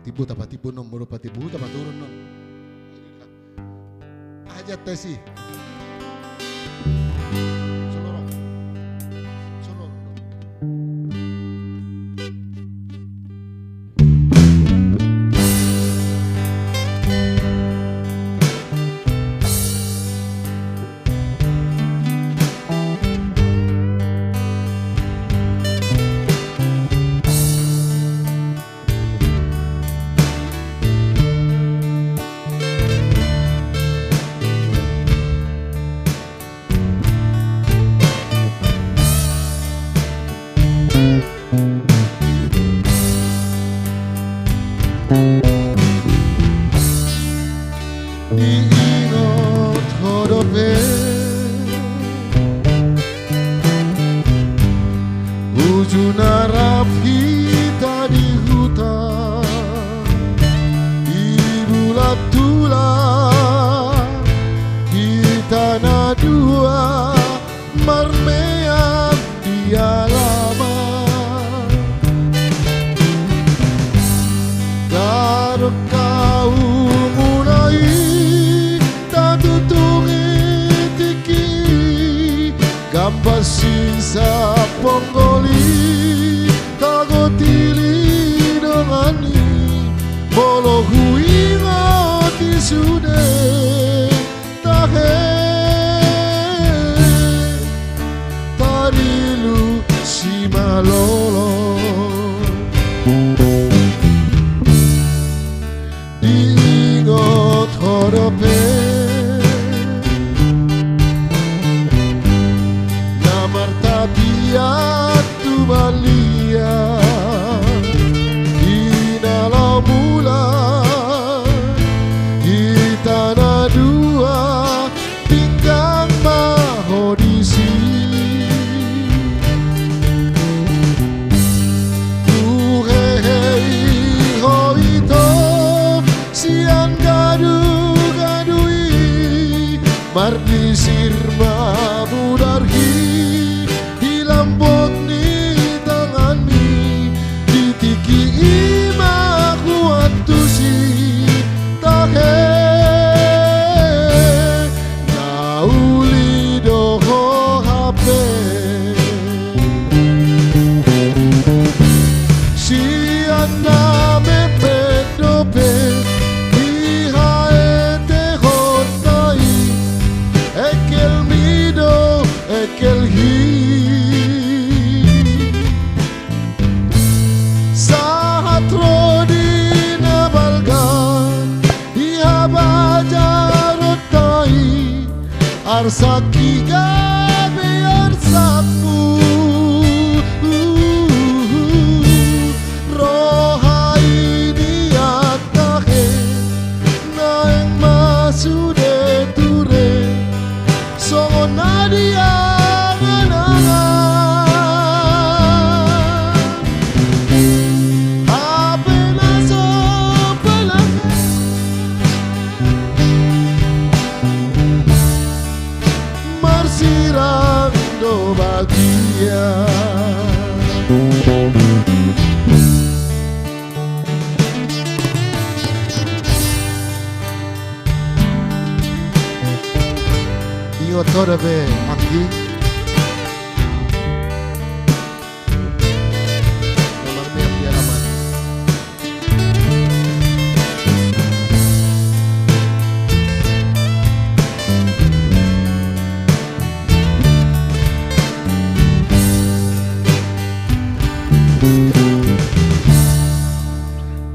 Tibu tapa tibu nomor patibu tapa turun no. Aja tesi. Solorong. Solorong. Diingat hadape ujung araf kita di hutan di bulan tulang kita dua marmean di alaman kalau kau mulai Gambas sisa ponggoli tagotili dongani bolo huingati sude tahe tarilu si malolo diingat hadape tu balia dalam bulan kita dua pinggang mahodisi hei hoito siang gadui mardi sirma budarhi lambot ni tangan mi ditiki ima kuat tusi tahe nauli doho hape si anna mepe dope ihaete hotai ekel mido ekel hi arsaki gabe arsaku rohai diatahe naeng masude ture songo nadia bahagia otorabe Anggi. Namang may piyaraman.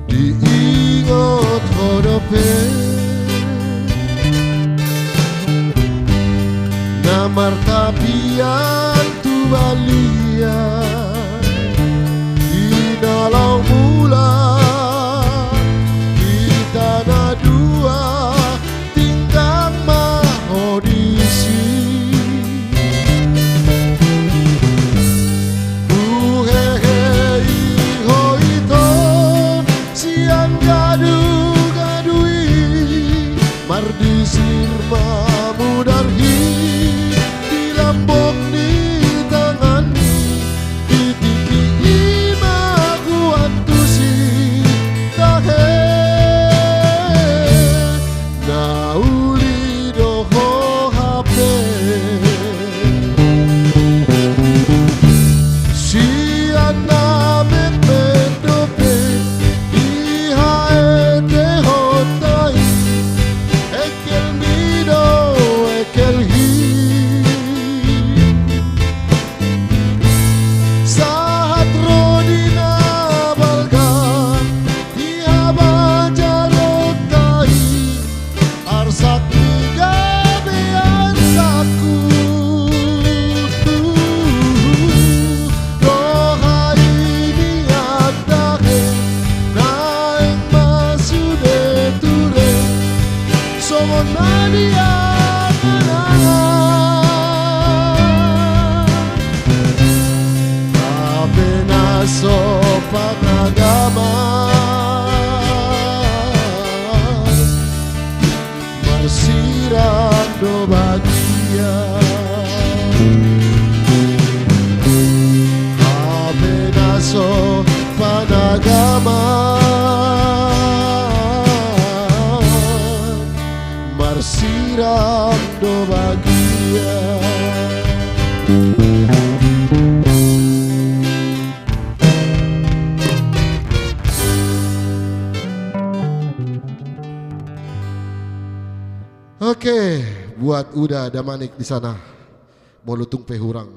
Diingot otorabe Martapian tu balia di dalam mula kita na dua tinggal mahodisi iho itu siang gadu-gadui mardisir mamudarhi lambok di tangani ditiki ima kuatu si tahe nauli doho hape si anak medope ihae dehotai ekel mido ekel hi sopan agama bersiram do bagia apena sopan agama bersiram do bagia. Oke, buat Uda Damanik di sana, mau lutung pehurang.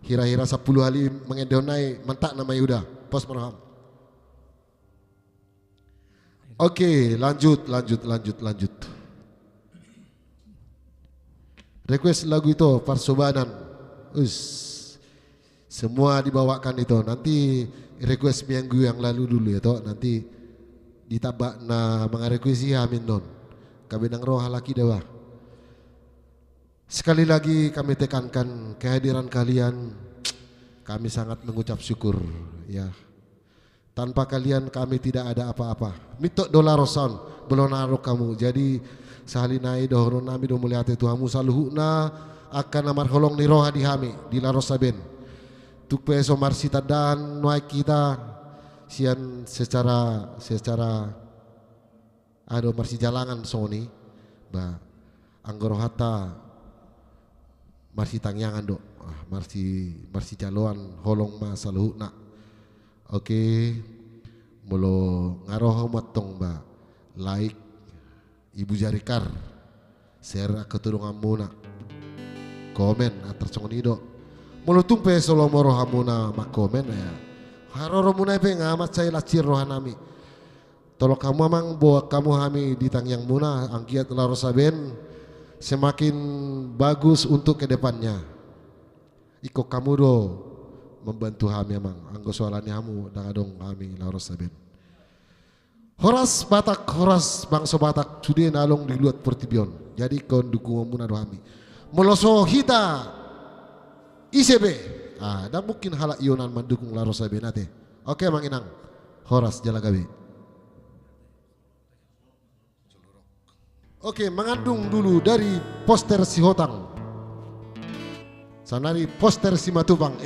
Hira-hira 10 hari mengendonai mentak nama Uda, pos merham. Oke, lanjut. Request lagu itu Parsobanan. Semua dibawakan itu. Nanti request minggu yang lalu dulu ya toh. Nanti ditabak na mengarequesti amin non. Kami nang roh laki dewa. Sekali lagi kami tekankan kehadiran kalian. Kami sangat mengucap syukur ya. Tanpa kalian kami tidak ada apa-apa. Mitok dolar rosan belum naruh kamu. Jadi sahalinai dohron nami do muliate Tuhamu saluhuna akan amar holong ni roha di hami di larosaben. Tuk peso marsita dan nuai kita sian secara ado marsi jalangan Sony ba anggoro hata marsi tangyangan do marsi jaloan holong ma saluhuna. Oke, mulu ngaroh matong ba like Ibu Jarikar share ketulungan muna komen atar congonido mulu tumpe solo moro hamuna mak komen ya haroro muna pe ngamat saya lacir rohanami tolong kamu amang bawa kamu hami di tangyang muna angkiat larosaben semakin bagus untuk kedepannya iko kamu do membantu kami amang anggo soalannya kamu dangadong kami larosaben. Horas Batak, horas bangsa Batak sudah nalong di luar Portibion. Jadi kon dukung muna doami. Meloso hita ICB. Dan mungkin halak ionan mendukung larosabe nate. Oke Mang Inang. Horas Jalagawi. Oke, mengandung dulu dari poster si Hotang. Sanari poster si Matubang.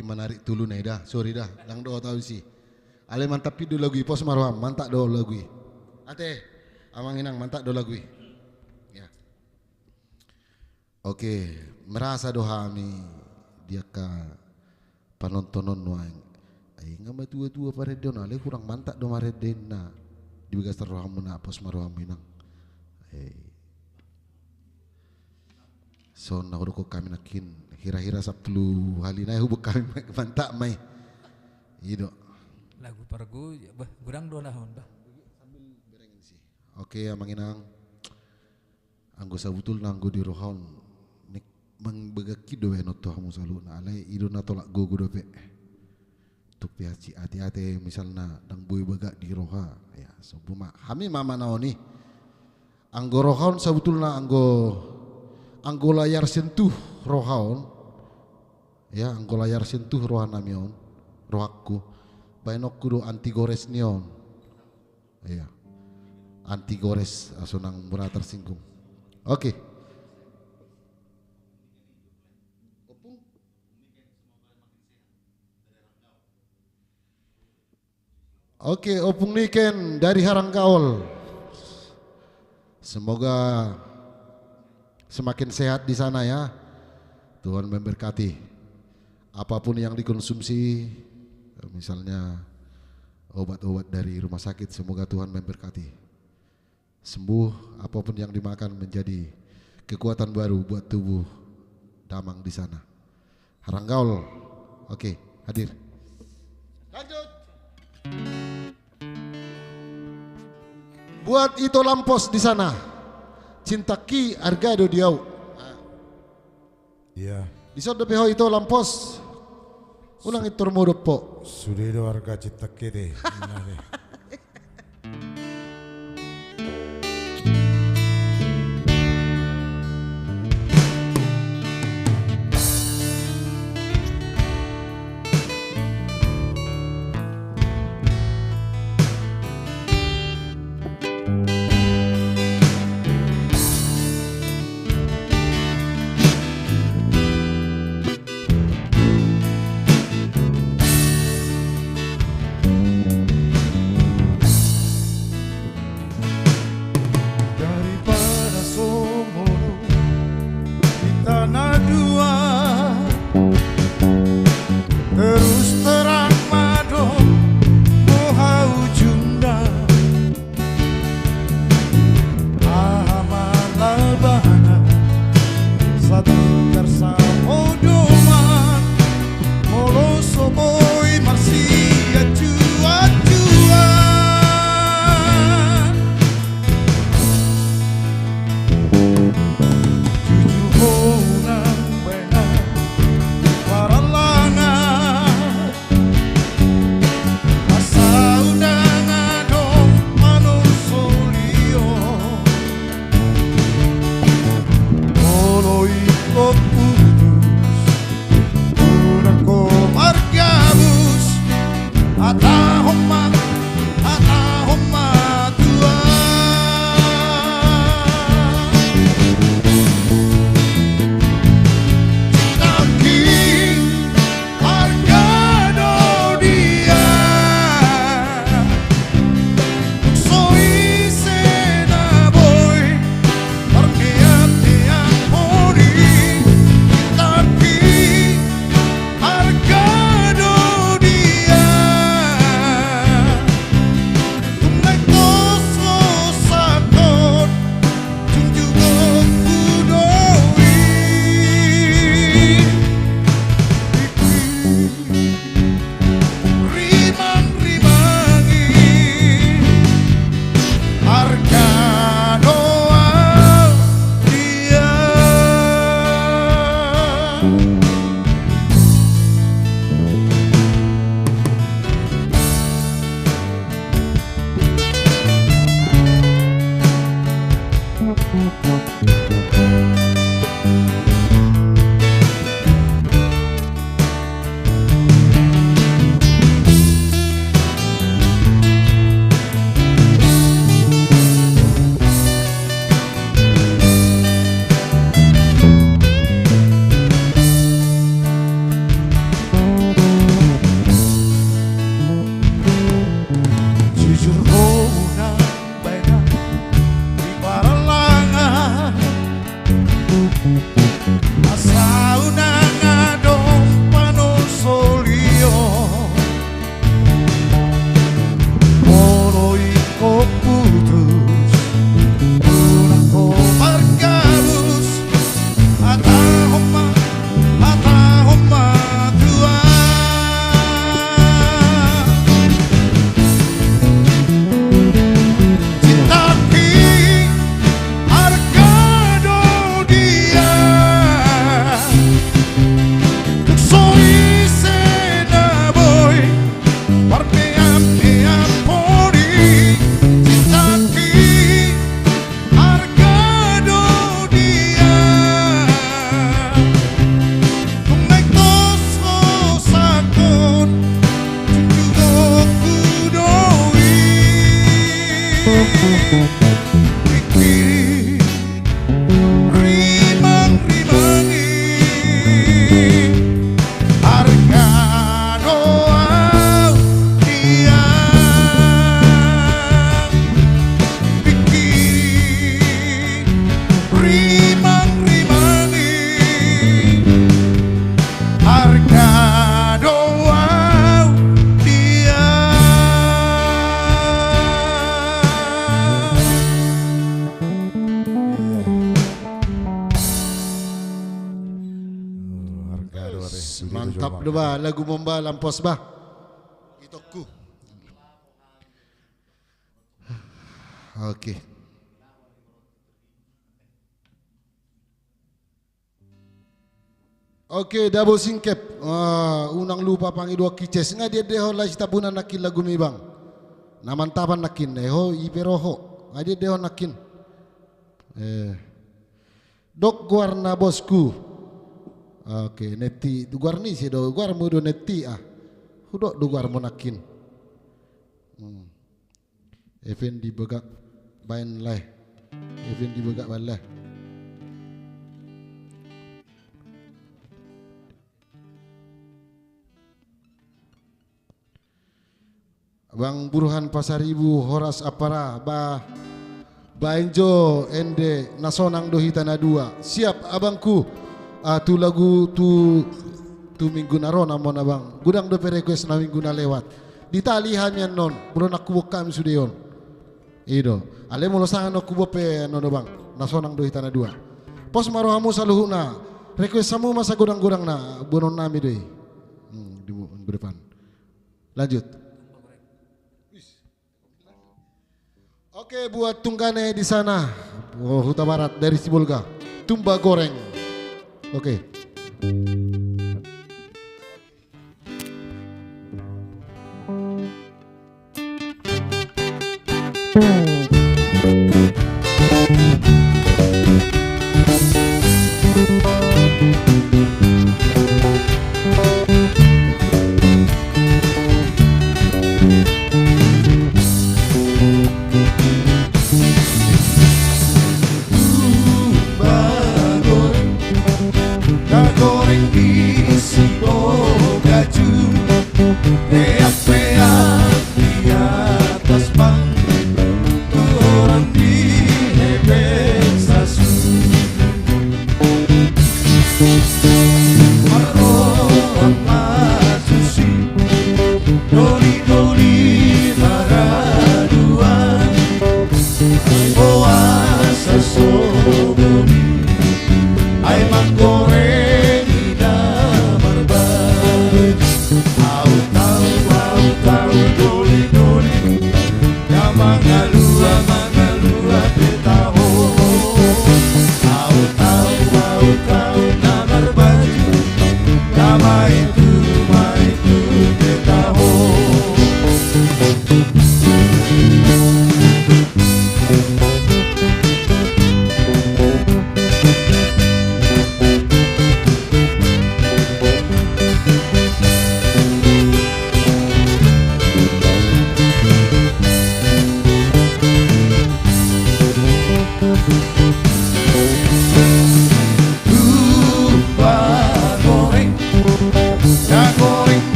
laki menarik tulu nih dah, sorry dah, lang doa tahu sih. Ale mantap pidu lagu pos marwam, mantap doa lagu. Ate, amang inang mantap doa lagu. Ya. Oke, merasa doa mi dia ka panontonon nuang. Ay ngama tua-tua paredon ale kurang mantap do maredena. Dibigas terroham na pos marwam inang. So na ko kami nakin hira-hira 10 halina hubuk kami mantap mai. Ido. Lagu pargu bah gurang 2 tahun bah. Oke, amanginang. Anggo sabutul nanggo di rohaun. Nik mengbegaki doe no toh musalu na alai ido na tolak gogo dope. Tuk piaci hati-hati misalnya dang boy begak di roha. Ya, sebuma kami mama naoni. Anggo rohaun sabutulna anggo layar sentuh rohaun. Ya, anggo layar sentuh rohanamion. Rohakku. Bainok kudo anti gores nion. Iya. Anti gores asunang murah tersinggung. Oke. Oke, opung niken dari Haranggaol. Semoga semakin sehat di sana ya. Tuhan memberkati. Apapun yang dikonsumsi, misalnya obat-obat dari rumah sakit, semoga Tuhan memberkati. Sembuh, apapun yang dimakan menjadi kekuatan baru buat tubuh Damang di sana. Haranggaol, oke, hadir. Lanjut. Buat itu lampos di sana, cintaki argado diau. Iya. Di sodo peho itu lampos. Ulang itu mudop po. Sudah itu warga citaki deh. Pikir rimang-rimangi harga doa dia. Pikir rimang-rimangi harga doa dia. Mantap doa lagu momba lampos bah. Itoku. Oke. Oke, dabo singkep. Unang lupa pangi dua kices. Nga dia deho lah tabunan nakin lagu mi bang. Namantapan nakin deho iperoho. Nga dia deho nakin. Dok guarna bosku. Oke, neti dugar ni sih do guar mudo neti hudok dugar monakin. Even di begak bain lai. Even di begak bain lai. Bang Burhan Pasaribu Horas Apara Bainjo Ende Nasonang Dohitana 2. Siap abangku. Tu lagu tu minggu naron amon abang. Gudang do request na minggu na lewat. Ditalihan yan non. Belum aku bukam sudion. Ido. Ale mulo sangan aku bope non bang. Nasonang Dohitana 2. Pos marohamu saluhuna. Request samu masa gudang-gudang na buron nami deh. Di depan. Lanjut. Oke, buat tunggane di sana, Huta Barat dari Sibolga, tumba goreng. Oke. Goreng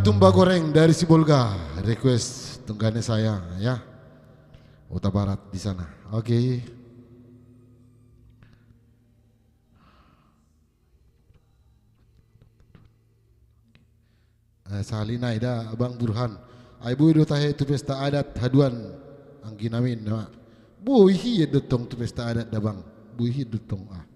ketumbar goreng dari Sibolga. Request tunggane saya ya. Kota Barat di sana. Oke. Salina ida Abang Burhan. Aibu itu tahe tu pesta adat haduan anggi namin na. Buihi dutong tu pesta adat da bang. Buihi dutong ah.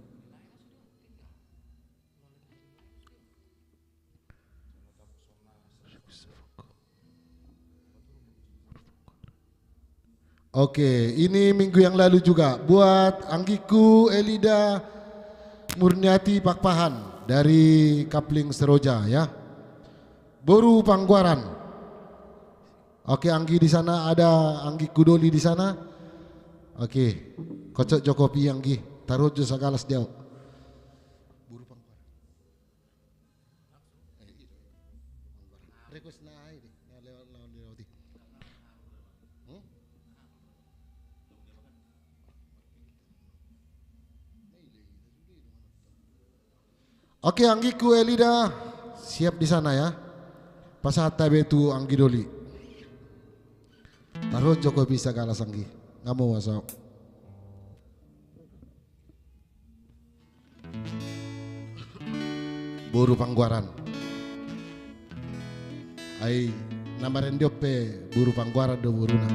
Oke, ini minggu yang lalu juga buat Anggiku Elida Murniati Pakpahan dari Kapling Seroja ya. Boru Pangguaran. Oke, Anggi di sana ada Anggi Kudoli di sana. Oke, kocok Jokopi Anggi, taruh jo sagalas jauh. Boru Pangguaran. Request na ini, lewat. Oke, Anggiku Elida siap di sana ya. Pasat tabe tu Anggi Doli. Taruh Joko bisa kalah Anggi. Nggak mau masuk. Boru Pangguaran. Ai nama rendiope Boru Pangguaran do buruna.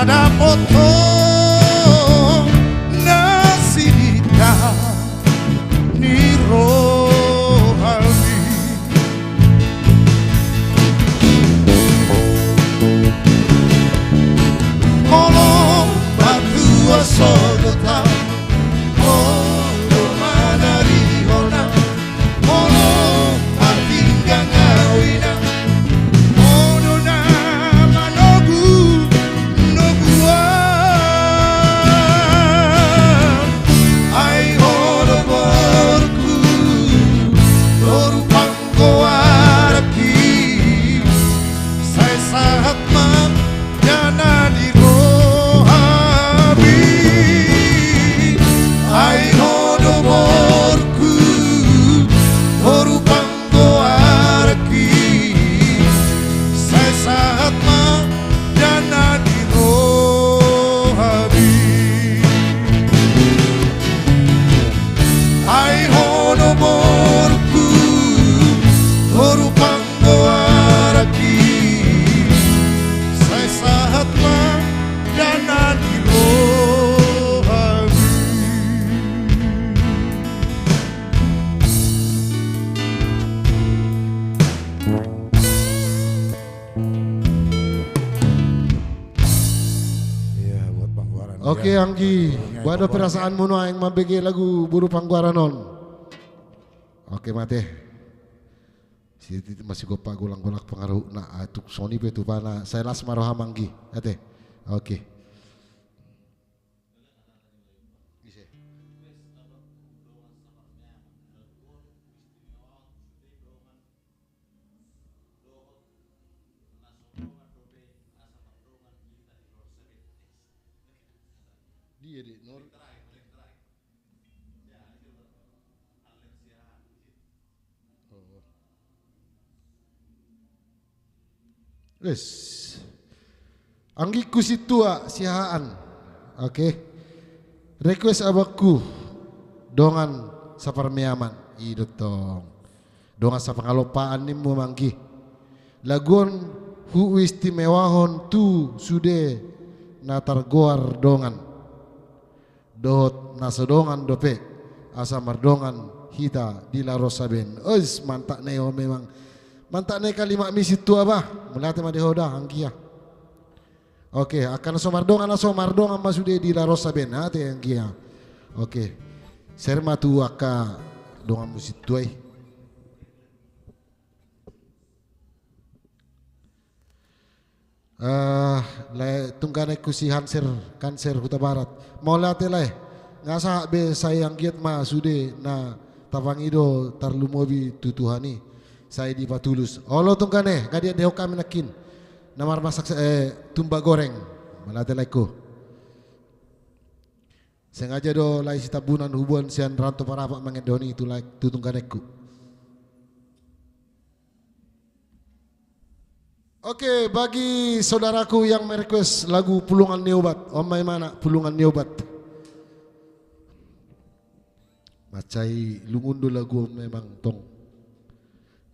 ada potong nasi dita ni rohani kolong batu asogota kolong manari hona kolong patinggang awina ono na manogu noguan ai holo borku loru pangko araki saya sahat mam jana di rohabi ai holo borku loru pangko araki saya sahat mam jana di rohabi ai hono borku horu panggo araki sai sahat ma dana di rohabi iya buat pangguaran Oke Anggi, buat perasaan mono yang mabege lagu buru pangguaranon. Oke mate. Siti masih gopa gulang-gulak pengaruh na atuk Sony betu pana saya las maroha manggi. Ate. Oke. Dia di Nur. Wes. Anggi kusitua sihaan. Oke. Request abaku dongan saparmiaman. Idot tong. Dongan sapangalopaan nimu manggi. Lagun hu istimewahon tu sude natar goar dongan. Dot nasodongan dope asa mardongan hita di larosaben. Ois mantak neo memang mantak ne kalimat misi tua bah melate ma dehoda angkia. Oke akan somardongan masude di larosaben ate angkia. Oke serma tu aka dongan musit tuai. Tunggane kusihan kanser Huta Barat mau late lai ngasa be sayang giat ma sude na tapangido tarlumobi tutuhani saya di Patulus olo tunggane gadia deo kami nakin namar masak tumba goreng malate lai ko sengaja do lai sitabunan hubungan sian ranto parapak mangedoni itu lai tutungganeku. Oke, bagi saudaraku yang merequest lagu Pulungan Niobat, Omai mana Pulungan Niobat. Macai lungundo lagu memang tong.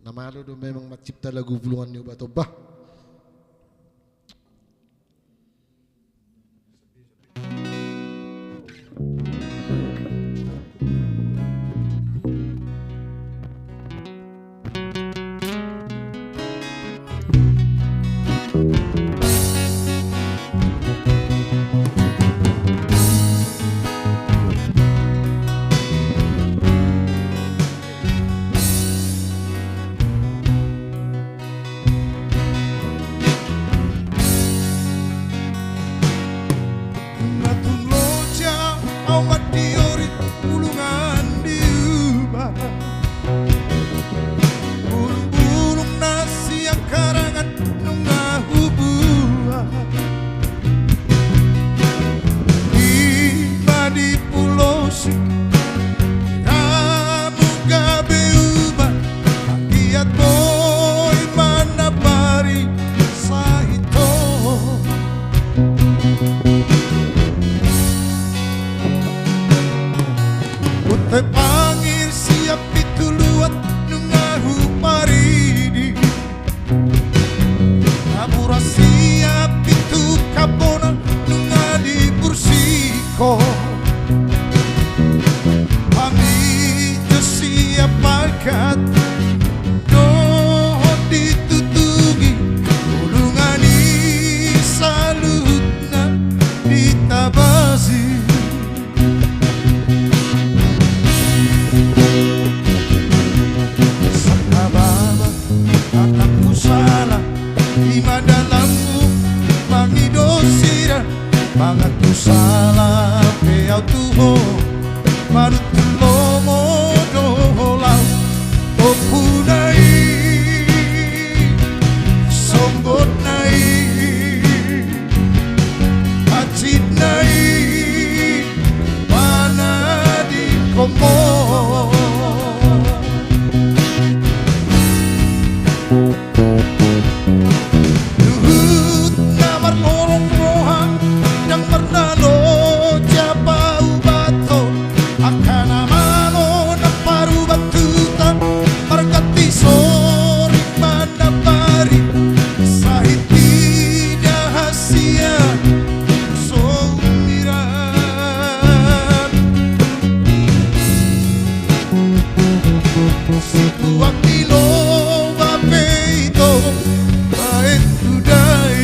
Nama do memang macipta lagu Pulungan Niobat obah. Mangaku salah peau tuho manut lomo dolau opunai songgot nai acit nai mana di komo luhut ngamar lorong rohang yang pernah lo japa ubato akan amano na paru batuta margati sori mana pari sahiti dahasia somiran situak dilo bapeito baet tudai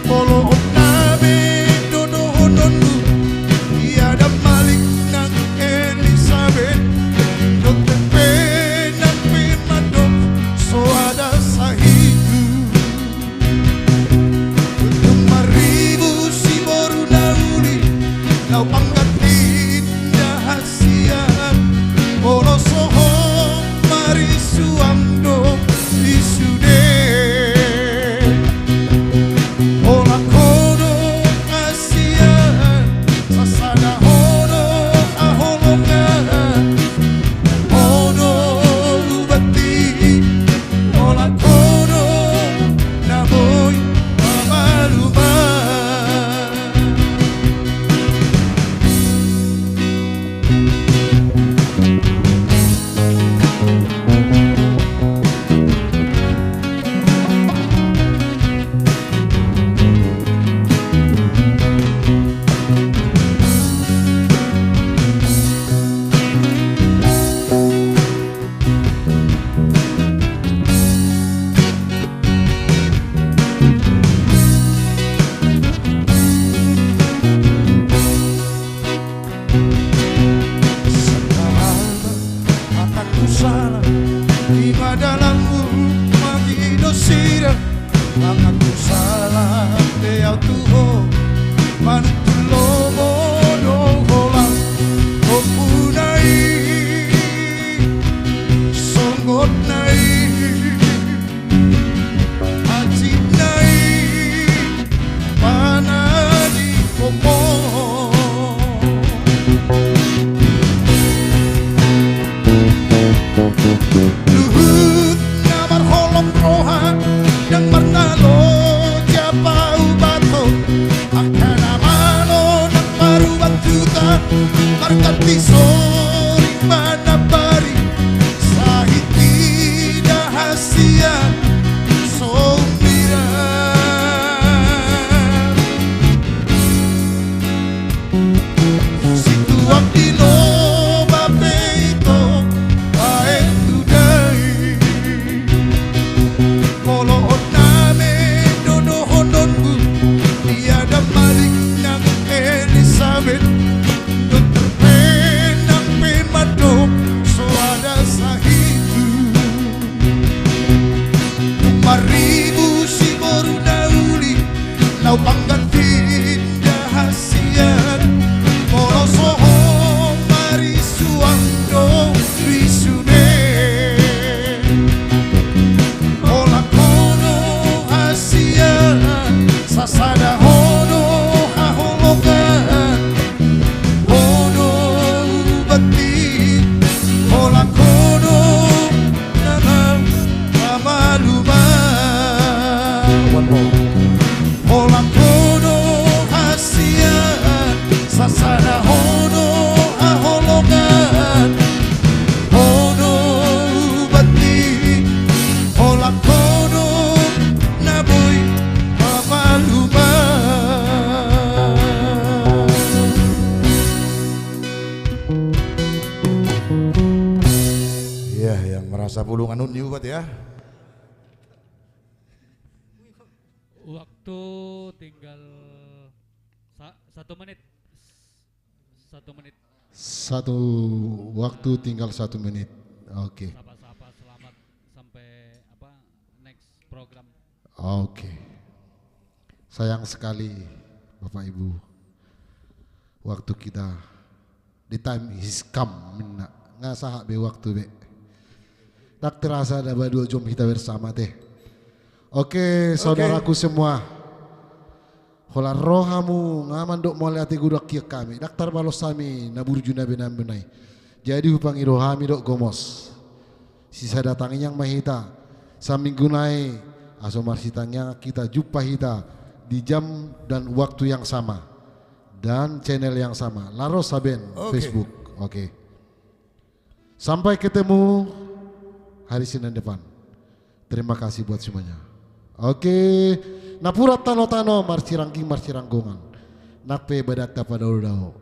polo name dono hononu tiada malik nang Elizabeth dokter penan pemado so ada sahiku untuk maribu si boru nauli lau panggatin dahasian polo soho mari suamdo isude ola kono kasihan sasada hono aholongan hono ubati ola kono naboy amaluman mataku salah lima dalammu magido sira mangaku salah peau tuho manutu lomo no holang opunai songgot nai acit nai pana di komo luhut ngamar holong rohan yang pernah lo japa ubato akan amano nak paru batuta margati sori mana bari sahiti dahasia somiran situak dilo bapeito bae tudai polo oname dono hononku tiada malik nang Elizabeth dokter penang pemado so ada sahiku maribu si boru dauli lau panggantin dahasian polo soho mari suando wisune ola kono hasian sasada hono aholongan hono ubati ola kono nanam amaluman ola kono hasian sasada hono aholongan hono ubati ola kono naboy amaluman. Iya, yang merasa pulungan unyu buat ya. Waktu tinggal 1 menit. 1 menit. Satu waktu tinggal 1 menit. Oke. Sapa-sapa selamat sampai next program. Oke. Sayang sekali Bapak Ibu, waktu kita di time is come minna nggak sah be waktu be. Tak terasa ada dua jam kita bersama teh. Oke, saudaraku semua. Hola rohamu ngaman dok mau lihat gudak kia kami. Daktar balos sami naburju nabe benai. Jadi hupangi rohami dok gomos. Sisa datangi yang mahita. Saming gunai asomar sitanya kita jumpa hita di jam dan waktu yang sama dan channel yang sama. Laros Saben Facebook. Oke. Sampai ketemu hari Senin depan. Terima kasih buat semuanya. Oke. Napura tano-tano marciranggongan. Nape badata pada udao.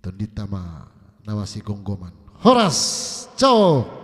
Tonditama nawasi gonggoman. Horas. Ciao.